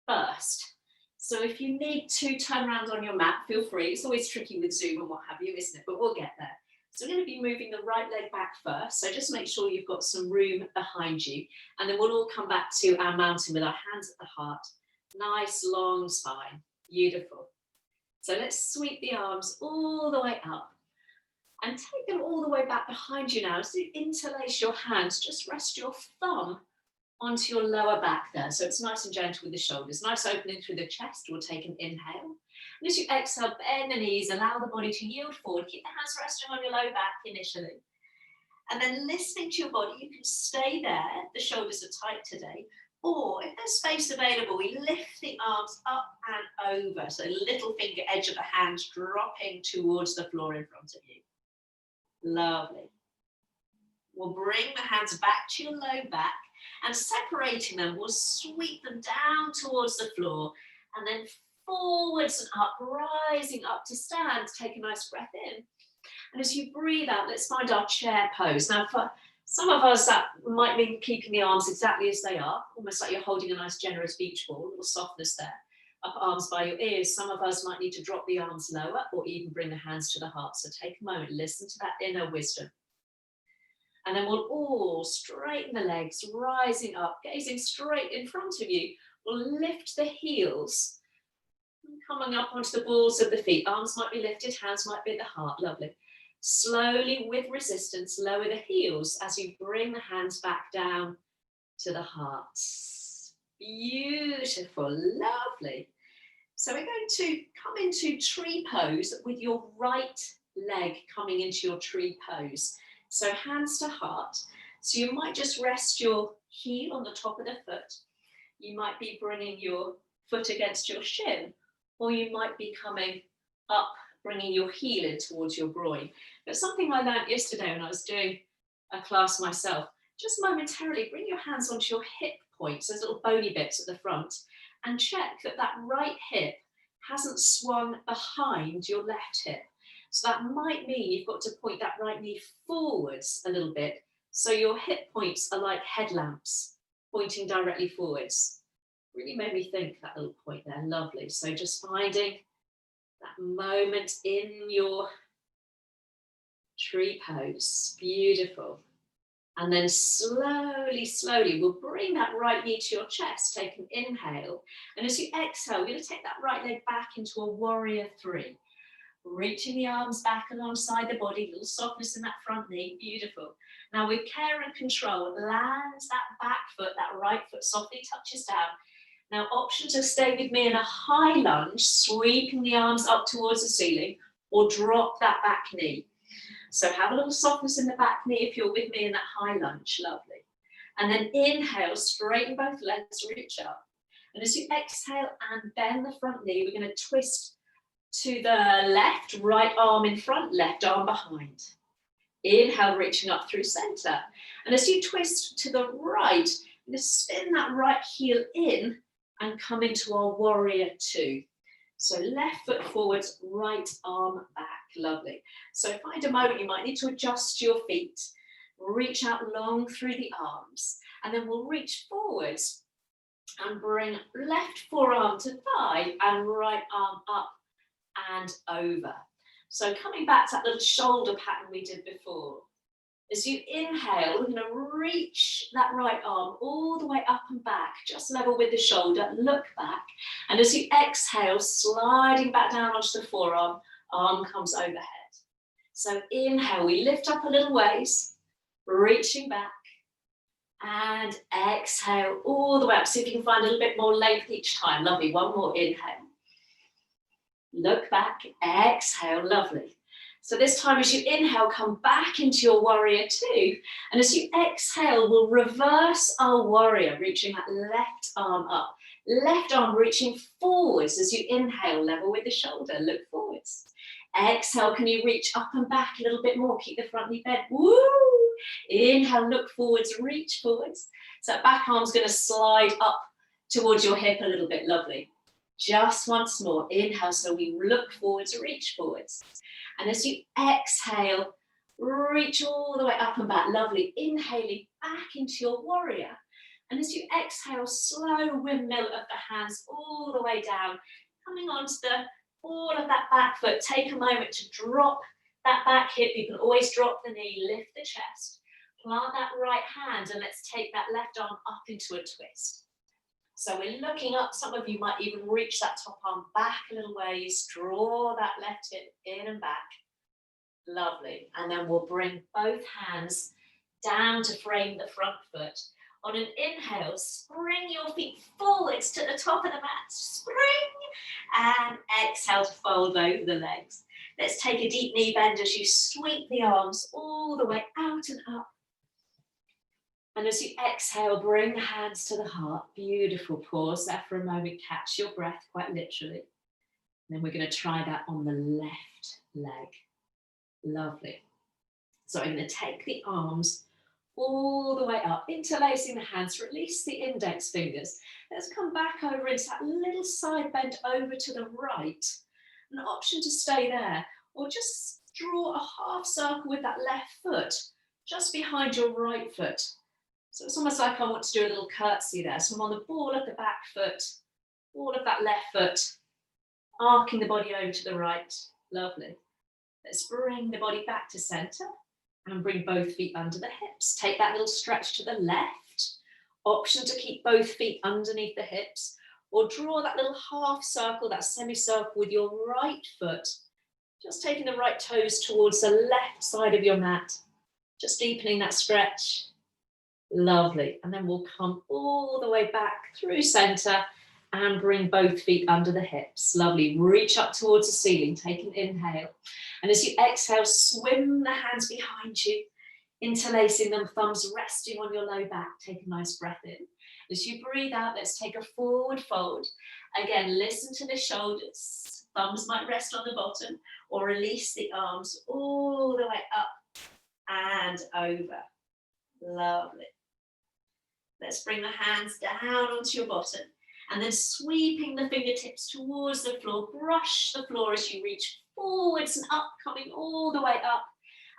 first. So if you need to turn around on your mat, feel free. It's always tricky with Zoom and what have you, isn't it? But we'll get there. So we're going to be moving the right leg back first. So just make sure you've got some room behind you. And then we'll all come back to our mountain with our hands at the heart. Nice long spine. Beautiful. So let's sweep the arms all the way up and take them all the way back behind you now. So interlace your hands, just rest your thumb onto your lower back there. So it's nice and gentle with the shoulders. Nice opening through the chest. We'll take an inhale. And as you exhale, bend the knees, allow the body to yield forward. Keep the hands resting on your low back initially. And then listening to your body, you can stay there. The shoulders are tight today. Or if there's space available, we lift the arms up and over. So little finger edge of the hands dropping towards the floor in front of you. Lovely. We'll bring the hands back to your low back and separating them, we'll sweep them down towards the floor and then forwards and up, rising up to stand. Take a nice breath in. And as you breathe out, let's find our chair pose. Now for some of us, that might mean keeping the arms exactly as they are, almost like you're holding a nice generous beach ball, a little softness there. Up arms by your ears. Some of us might need to drop the arms lower or even bring the hands to the heart. So take a moment, listen to that inner wisdom. And then we'll all straighten the legs, rising up, gazing straight in front of you. We'll lift the heels, coming up onto the balls of the feet. Arms might be lifted, hands might be at the heart. Lovely. Slowly, with resistance, lower the heels as you bring the hands back down to the heart. Beautiful, lovely. So we're going to come into tree pose with your right leg coming into your tree pose. So hands to heart. So you might just rest your heel on the top of the foot. You might be bringing your foot against your shin, or you might be coming up, bringing your heel in towards your groin. But something I learned yesterday when I was doing a class myself, just momentarily bring your hands onto your hip points, those little bony bits at the front, and check that that right hip hasn't swung behind your left hip. So that might mean you've got to point that right knee forwards a little bit. So your hip points are like headlamps pointing directly forwards. Really made me think, that little point there, lovely. So just finding that moment in your tree pose, beautiful. And then slowly, slowly, we'll bring that right knee to your chest, take an inhale. And as you exhale, we're going to take that right leg back into a warrior three. Reaching the arms back alongside the body, little softness in that front knee, beautiful. Now with care and control, lands that back foot, that right foot softly touches down. Now option to stay with me in a high lunge, sweeping the arms up towards the ceiling, or drop that back knee. So have a little softness in the back knee if you're with me in that high lunge, lovely. And then inhale, straighten both legs, reach up. And as you exhale and bend the front knee, we're going to twist to the left, right arm in front, left arm behind. Inhale, reaching up through center. And as you twist to the right, you're going to spin that right heel in and come into our warrior two. So left foot forwards, right arm back. Lovely. So find a moment, you might need to adjust your feet. Reach out long through the arms. And then we'll reach forwards and bring left forearm to thigh and right arm up and over. So coming back to that little shoulder pattern we did before. As you inhale, we're going to reach that right arm all the way up and back, just level with the shoulder, look back. And as you exhale, sliding back down onto the forearm, arm comes overhead. So inhale, we lift up a little ways, reaching back. And exhale all the way up. See if you can find a little bit more length each time. Lovely. One more inhale. Look back, exhale, lovely. So this time as you inhale, come back into your warrior two. And as you exhale, we'll reverse our warrior, reaching that left arm up. Left arm reaching forwards as you inhale, level with the shoulder, look forwards. Exhale, can you reach up and back a little bit more? Keep the front knee bent. Woo! Inhale, look forwards, reach forwards. So that back arm's going to slide up towards your hip a little bit, lovely. Just once more, inhale, so we look forwards, reach forwards. And as you exhale, reach all the way up and back, lovely. Inhaling back into your warrior. And as you exhale, slow windmill of the hands all the way down, coming onto all of that back foot. Take a moment to drop that back hip. You can always drop the knee, lift the chest, plant that right hand, and let's take that left arm up into a twist. So we're looking up. Some of you might even reach that top arm back a little ways. Draw that left hip in and back. Lovely. And then we'll bring both hands down to frame the front foot. On an inhale, spring your feet forwards to the top of the mat. Spring. And exhale to fold over the legs. Let's take a deep knee bend as you sweep the arms all the way out and up. And as you exhale, bring the hands to the heart. Beautiful. Pause there for a moment. Catch your breath quite literally. And then we're going to try that on the left leg. Lovely. So I'm going to take the arms all the way up, interlacing the hands. Release the index fingers. Let's come back over into that little side bend over to the right. An option to stay there, or just draw a half circle with that left foot just behind your right foot. So it's almost like I want to do a little curtsy there. So I'm on the ball of the back foot, ball of that left foot, arcing the body over to the right. Lovely. Let's bring the body back to center and bring both feet under the hips. Take that little stretch to the left. Option to keep both feet underneath the hips, or draw that little half circle, that semicircle with your right foot. Just taking the right toes towards the left side of your mat. Just deepening that stretch. Lovely. And then we'll come all the way back through center and bring both feet under the hips. Lovely. Reach up towards the ceiling. Take an inhale. And as you exhale, swim the hands behind you, interlacing them, thumbs resting on your low back. Take a nice breath in. As you breathe out, let's take a forward fold. Again, listen to the shoulders. Thumbs might rest on the bottom, or release the arms all the way up and over. Lovely. Let's bring the hands down onto your bottom, and then sweeping the fingertips towards the floor. Brush the floor as you reach forwards and up, coming all the way up.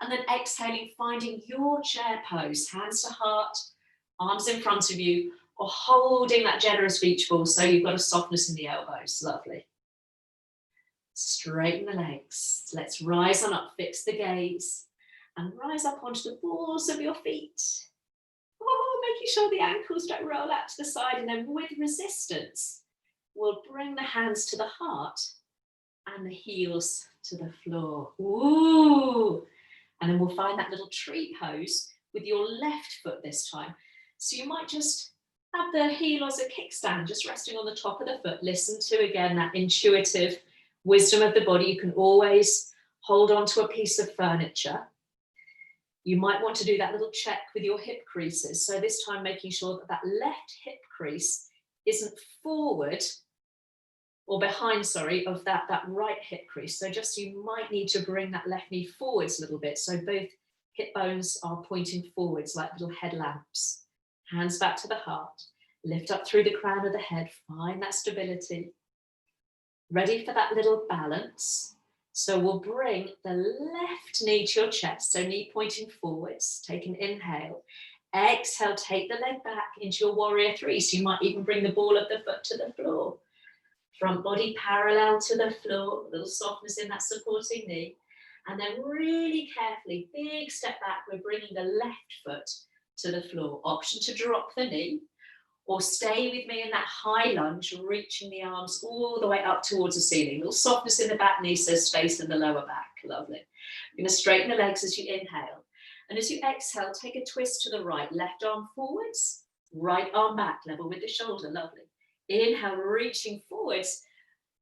And then exhaling, finding your chair pose. Hands to heart, arms in front of you, or holding that generous beach ball so you've got a softness in the elbows. Lovely. Straighten the legs. Let's rise on up, fix the gaze, and rise up onto the balls of your feet. Oh, making sure the ankles don't roll out to the side, and then with resistance, we'll bring the hands to the heart and the heels to the floor. Ooh. And then we'll find that little tree pose with your left foot this time. So you might just have the heel as a kickstand, just resting on the top of the foot. Listen to, again, that intuitive wisdom of the body. You can always hold on to a piece of furniture. You might want to do that little check with your hip creases. So this time making sure that that left hip crease isn't forward or behind, sorry, of that right hip crease. So just you might need to bring that left knee forwards a little bit. So both hip bones are pointing forwards like little headlamps. Hands back to the heart. Lift up through the crown of the head. Find that stability. Ready for that little balance. So we'll bring the left knee to your chest. So knee pointing forwards. Take an inhale. Exhale, take the leg back into your warrior three. So you might even bring the ball of the foot to the floor. Front body parallel to the floor, a little softness in that supporting knee. And then really carefully, big step back, we're bringing the left foot to the floor. Option to drop the knee, or stay with me in that high lunge, reaching the arms all the way up towards the ceiling. A little softness in the back knee, so space in the lower back. Lovely. You're going to straighten the legs as you inhale. And as you exhale, take a twist to the right. Left arm forwards, right arm back, level with the shoulder. Lovely. Inhale, reaching forwards,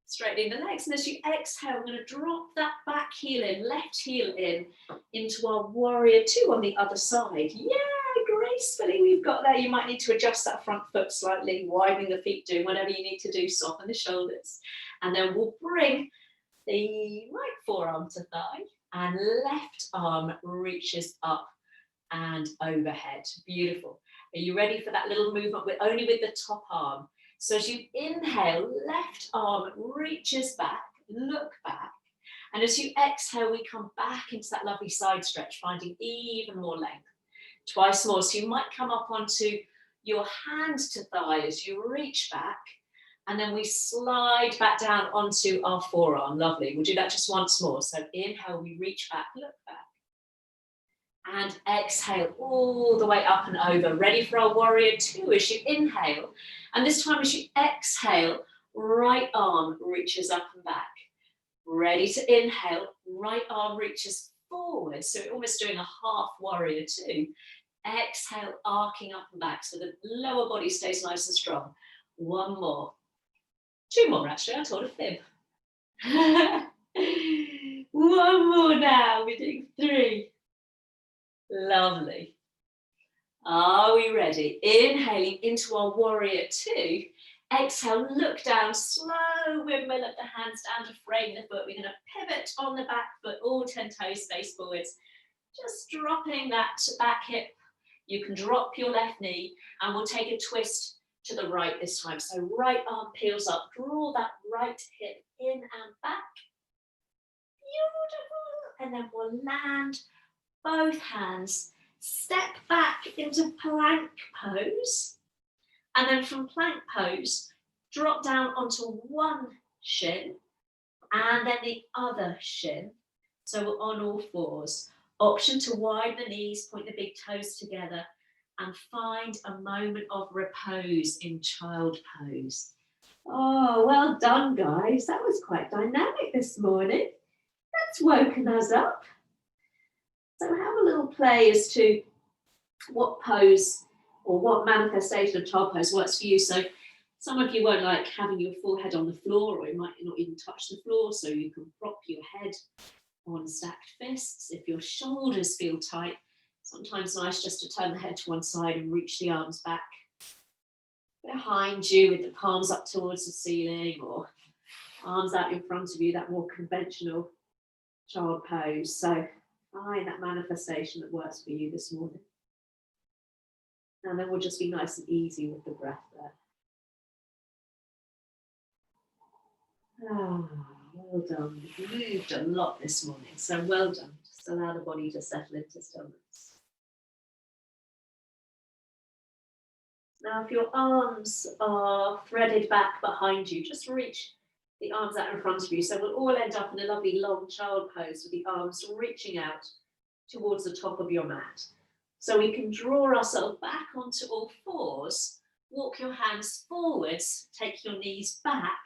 straightening the legs. And as you exhale, we're going to drop that back heel in, left heel in, into our warrior two on the other side. Yeah, gracefully we've got there. You might need to adjust that front foot slightly, widening the feet, doing whatever you need to do, soften the shoulders. And then we'll bring the right forearm to thigh, and left arm reaches up and overhead. Beautiful. Are you ready for that little movement? We're only with the top arm. So as you inhale, left arm reaches back, look back. And as you exhale, we come back into that lovely side stretch, finding even more length. Twice more. So you might come up onto your hand to thigh as you reach back. And then we slide back down onto our forearm. Lovely. We'll do that just once more. So inhale, we reach back, look back. And exhale all the way up and over. Ready for our warrior two as you inhale. And this time as you exhale, right arm reaches up and back. Ready to inhale, right arm reaches forward. So we're almost doing a half warrior two. Exhale, arcing up and back so the lower body stays nice and strong. One more. Two more actually, I told a fib. One more now, we're doing three. Lovely. Are we ready? Inhaling into our warrior two. Exhale, look down, slow windmill of the hands down to frame the foot. We're going to pivot on the back foot, all 10 toes face forwards. Just dropping that back hip. You can drop your left knee and we'll take a twist to the right this time. So right arm peels up, draw that right hip in and back. Beautiful. And then we'll land both hands, step back into plank pose. And then from plank pose, drop down onto one shin and then the other shin. So we're on all fours. Option to widen the knees, point the big toes together and find a moment of repose in child pose. Oh, well done, guys. That was quite dynamic this morning. That's woken us up. So have a little play as to what pose or what manifestation of child pose works for you. So some of you won't like having your forehead on the floor, or you might not even touch the floor, so you can prop your head on stacked fists. If your shoulders feel tight, sometimes nice just to turn the head to one side and reach the arms back behind you with the palms up towards the ceiling, or arms out in front of you, that more conventional child pose. So find that manifestation that works for you this morning. And then we'll just be nice and easy with the breath there. Ah, well done. You've moved a lot this morning, so well done. Just allow the body to settle into stillness. Now, if your arms are threaded back behind you, just reach the arms out in front of you. So we'll all end up in a lovely long child pose with the arms reaching out towards the top of your mat. So we can draw ourselves back onto all fours, walk your hands forwards, take your knees back,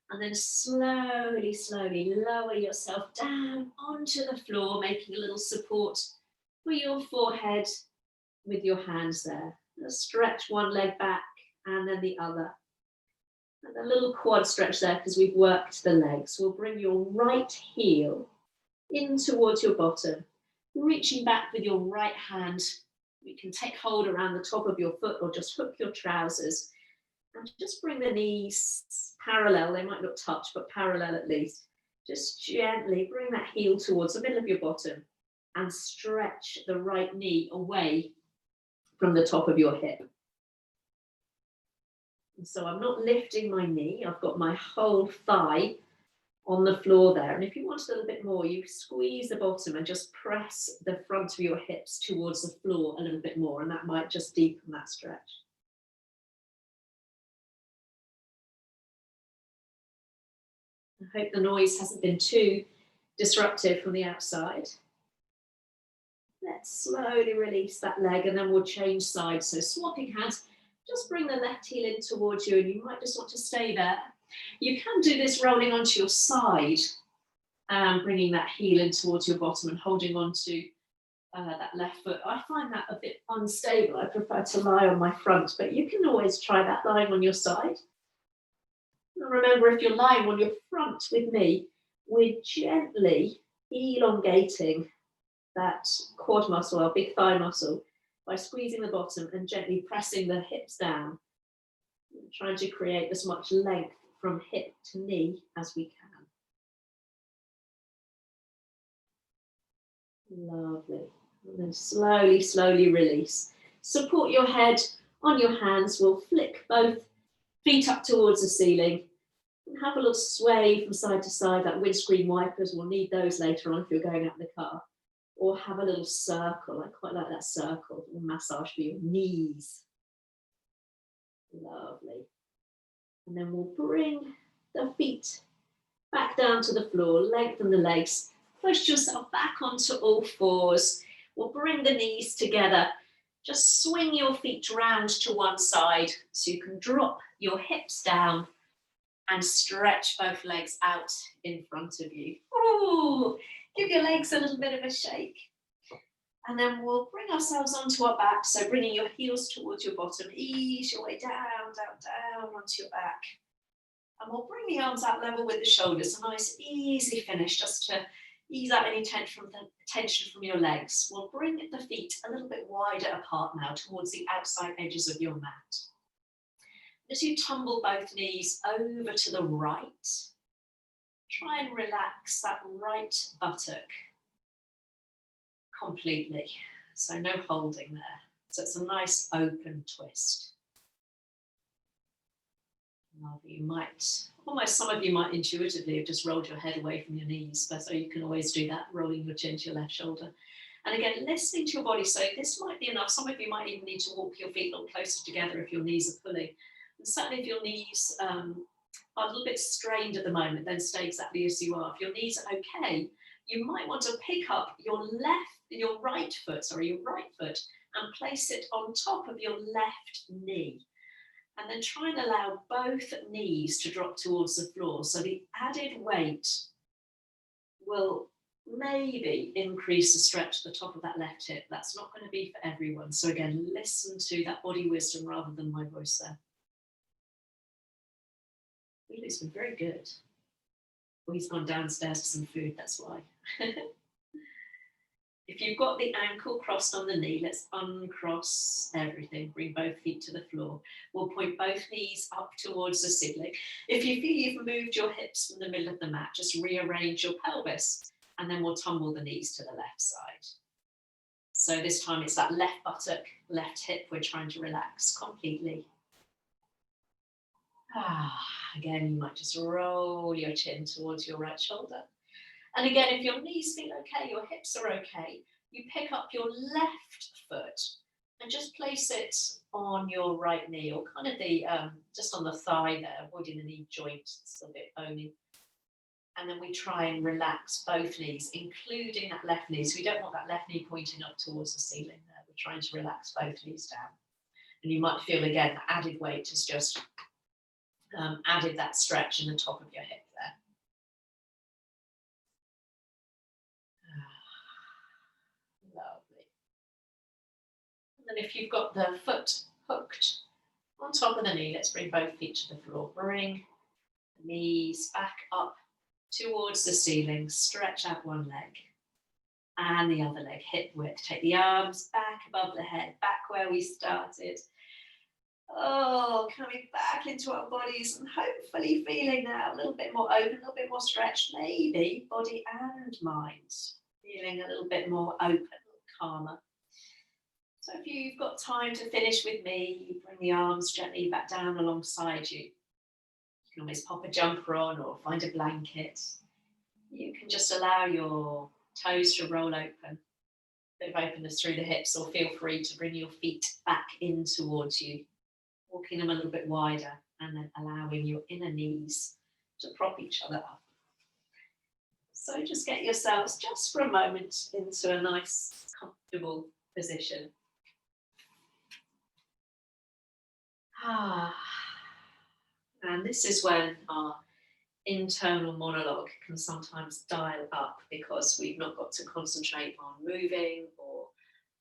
and then slowly, slowly lower yourself down onto the floor, making a little support for your forehead with your hands there. Just stretch one leg back and then the other. And a little quad stretch there because we've worked the legs. We'll bring your right heel in towards your bottom, reaching back with your right hand. You can take hold around the top of your foot or just hook your trousers and just bring the knees parallel. They might not touch, but parallel at least. Just gently bring that heel towards the middle of your bottom and stretch the right knee away from the top of your hip. And so I'm not lifting my knee. I've got my whole thigh on the floor there. And if you want a little bit more, you squeeze the bottom and just press the front of your hips towards the floor a little bit more, and that might just deepen that stretch. I hope the noise hasn't been too disruptive from the outside. Let's slowly release that leg and then we'll change sides. So swapping hands, just bring the left heel in towards you and you might just want to stay there. You can do this rolling onto your side and bringing that heel in towards your bottom and holding on to that left foot. I find that a bit unstable. I prefer to lie on my front, but you can always try that lying on your side. And remember, if you're lying on your front with me, we're gently elongating that quad muscle, our big thigh muscle, by squeezing the bottom and gently pressing the hips down, trying to create as much length from hip to knee as we can. Lovely. And then slowly, slowly release. Support your head on your hands. We'll flick both feet up towards the ceiling and have a little sway from side to side, like windscreen wipers. We'll need those later on if you're going out in the car. Or have a little circle. I quite like that circle. A massage for your knees. Lovely. And then we'll bring the feet back down to the floor, lengthen the legs, push yourself back onto all fours. We'll bring the knees together. Just swing your feet round to one side so you can drop your hips down and stretch both legs out in front of you. Ooh, give your legs a little bit of a shake. And then we'll bring ourselves onto our back. So bringing your heels towards your bottom, ease your way down, down, down onto your back. And we'll bring the arms out level with the shoulders. A nice easy finish just to ease out any tension from your legs. We'll bring the feet a little bit wider apart now towards the outside edges of your mat. As you tumble both knees over to the right, try and relax that right buttock completely. So no holding there. So it's a nice open twist. You might, almost some of you might intuitively have just rolled your head away from your knees, but so you can always do that, rolling your chin to your left shoulder. And again, listening to your body. So this might be enough. Some of you might even need to walk your feet a little closer together if your knees are pulling. And certainly if your knees are a little bit strained at the moment, then stay exactly as you are. If your knees are okay, you might want to pick up your right foot, and place it on top of your left knee. And then try and allow both knees to drop towards the floor. So the added weight will maybe increase the stretch at the top of that left hip. That's not going to be for everyone. So again, listen to that body wisdom rather than my voice there. Really, it's been very good. Well, he's gone downstairs for some food, that's why. If you've got the ankle crossed on the knee, let's uncross everything. Bring both feet to the floor. We'll point both knees up towards the ceiling. If you feel you've moved your hips from the middle of the mat, just rearrange your pelvis and then we'll tumble the knees to the left side. So this time it's that left buttock, left hip we're trying to relax completely. Again, you might just roll your chin towards your right shoulder. And again, if your knees feel okay, your hips are okay, you pick up your left foot and just place it on your right knee, or kind of the just on the thigh there, avoiding the knee joint, it's a bit bony. And then we try and relax both knees, including that left knee. So we don't want that left knee pointing up towards the ceiling there. We're trying to relax both knees down. And you might feel again, the added weight has just added that stretch in the top of your hip there. Lovely. And then if you've got the foot hooked on top of the knee, let's bring both feet to the floor. Bring the knees back up towards the ceiling. Stretch out one leg and the other leg, hip width. Take the arms back above the head, back where we started. Oh, coming back into our bodies and hopefully feeling now a little bit more open, a little bit more stretched, maybe body and mind. Feeling a little bit more open, a little calmer. So if you've got time to finish with me, you bring the arms gently back down alongside you. You can always pop a jumper on or find a blanket. You can just allow your toes to roll open. A bit of openness through the hips, or feel free to bring your feet back in towards you. Walking them a little bit wider and then allowing your inner knees to prop each other up. So just get yourselves just for a moment into a nice, comfortable position. And this is when our internal monologue can sometimes dial up because we've not got to concentrate on moving or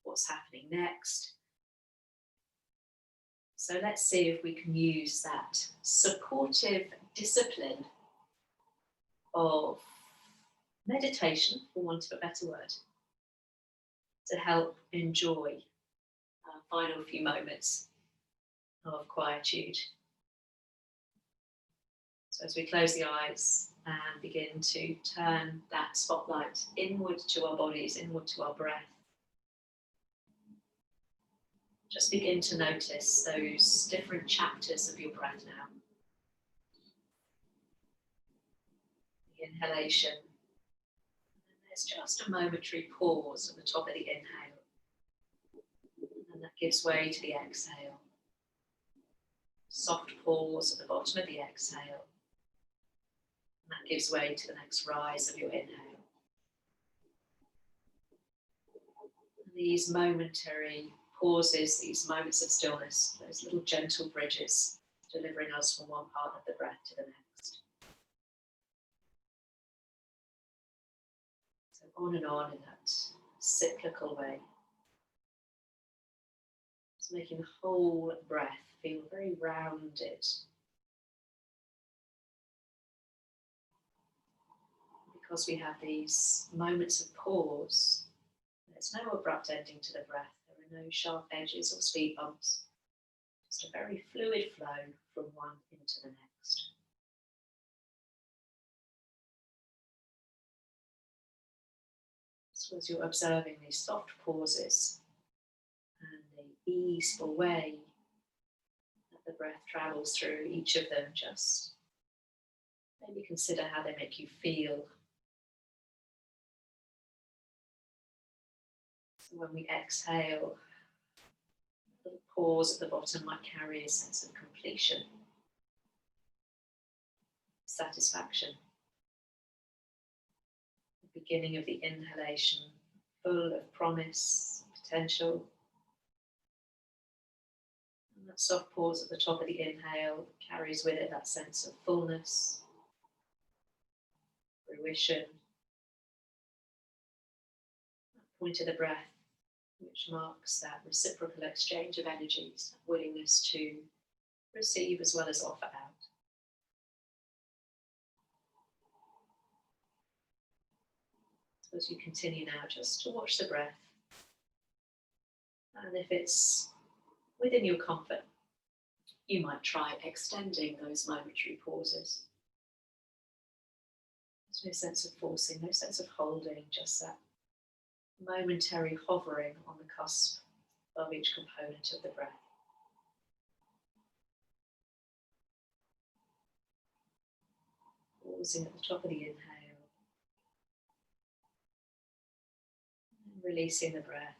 what's happening next. So let's see if we can use that supportive discipline of meditation, for want of a better word, to help enjoy our final few moments of quietude. So as we close the eyes and begin to turn that spotlight inward to our bodies, inward to our breath, just begin to notice those different chapters of your breath now. The inhalation. And there's just a momentary pause at the top of the inhale. And that gives way to the exhale. Soft pause at the bottom of the exhale. And that gives way to the next rise of your inhale. And these momentary pauses, these moments of stillness, those little gentle bridges, delivering us from one part of the breath to the next. So on and on in that cyclical way. Just making the whole breath feel very rounded. Because we have these moments of pause, there's no abrupt ending to the breath. There are no sharp edges or speed bumps. Just a very fluid flow from one into the next. So as you're observing these soft pauses and the easeful way that the breath travels through each of them, just maybe consider how they make you feel. So when we exhale, a little pause at the bottom might carry a sense of completion, satisfaction. The beginning of the inhalation, full of promise, potential. And that soft pause at the top of the inhale carries with it that sense of fullness, fruition. That point of the breath, which marks that reciprocal exchange of energies, that willingness to receive as well as offer out. So as you continue now, just to watch the breath, and if it's within your comfort, you might try extending those momentary pauses. There's no sense of forcing, no sense of holding, just that momentary hovering on the cusp of each component of the breath. Pausing at the top of the inhale, and releasing the breath,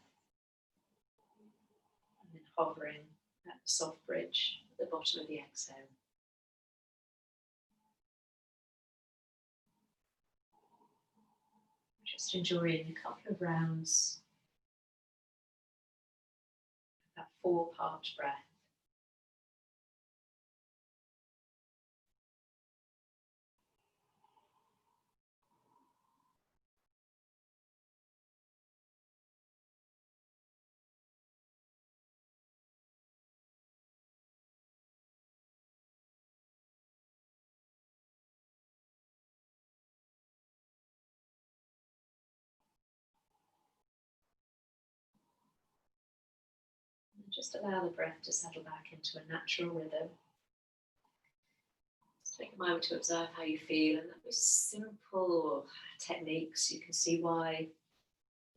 and then hovering at the soft bridge at the bottom of the exhale. Just enjoying a couple of rounds of that 4-part breath. Just allow the breath to settle back into a natural rhythm. Just take a moment to observe how you feel, and those simple techniques, you can see why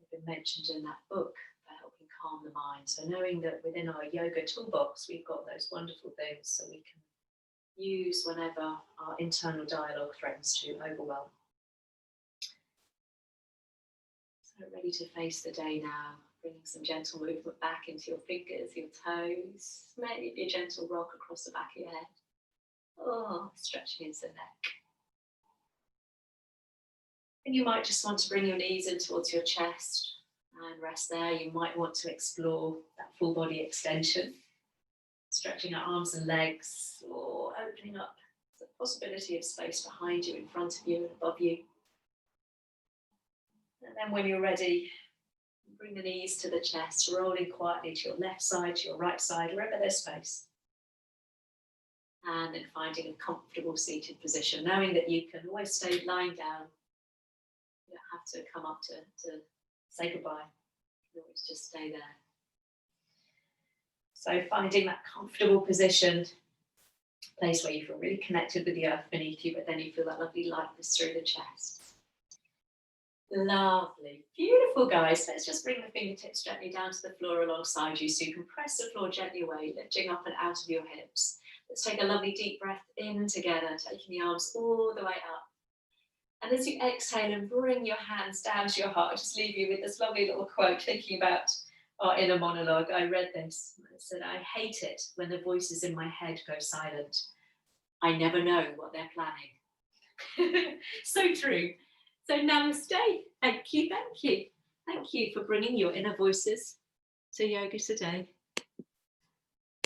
they've been mentioned in that book for helping calm the mind. So knowing that within our yoga toolbox, we've got those wonderful things that we can use whenever our internal dialogue threatens to overwhelm. So ready to face the day now. Bringing some gentle movement back into your fingers, your toes, maybe a gentle rock across the back of your head. Oh, stretching into the neck. And you might just want to bring your knees in towards your chest and rest there. You might want to explore that full body extension, stretching out arms and legs, or opening up the possibility of space behind you, in front of you and above you. And then when you're ready, bring the knees to the chest, rolling quietly to your left side, to your right side, wherever there's space. And then finding a comfortable seated position, knowing that you can always stay lying down. You don't have to come up to say goodbye. You can always just stay there. So finding that comfortable position, place where you feel really connected with the earth beneath you, but then you feel that lovely lightness through the chest. Lovely, beautiful, guys. Let's just bring the fingertips gently down to the floor alongside you, so you can press the floor gently away, lifting up and out of your hips. Let's take a lovely deep breath in together, taking the arms all the way up. And as you exhale and bring your hands down to your heart, just leave you with this lovely little quote, thinking about our inner monologue. I read this. It said, I hate it when the voices in my head go silent. I never know what they're planning. So true. So namaste. Thank you, thank you. Thank you for bringing your inner voices to yoga today.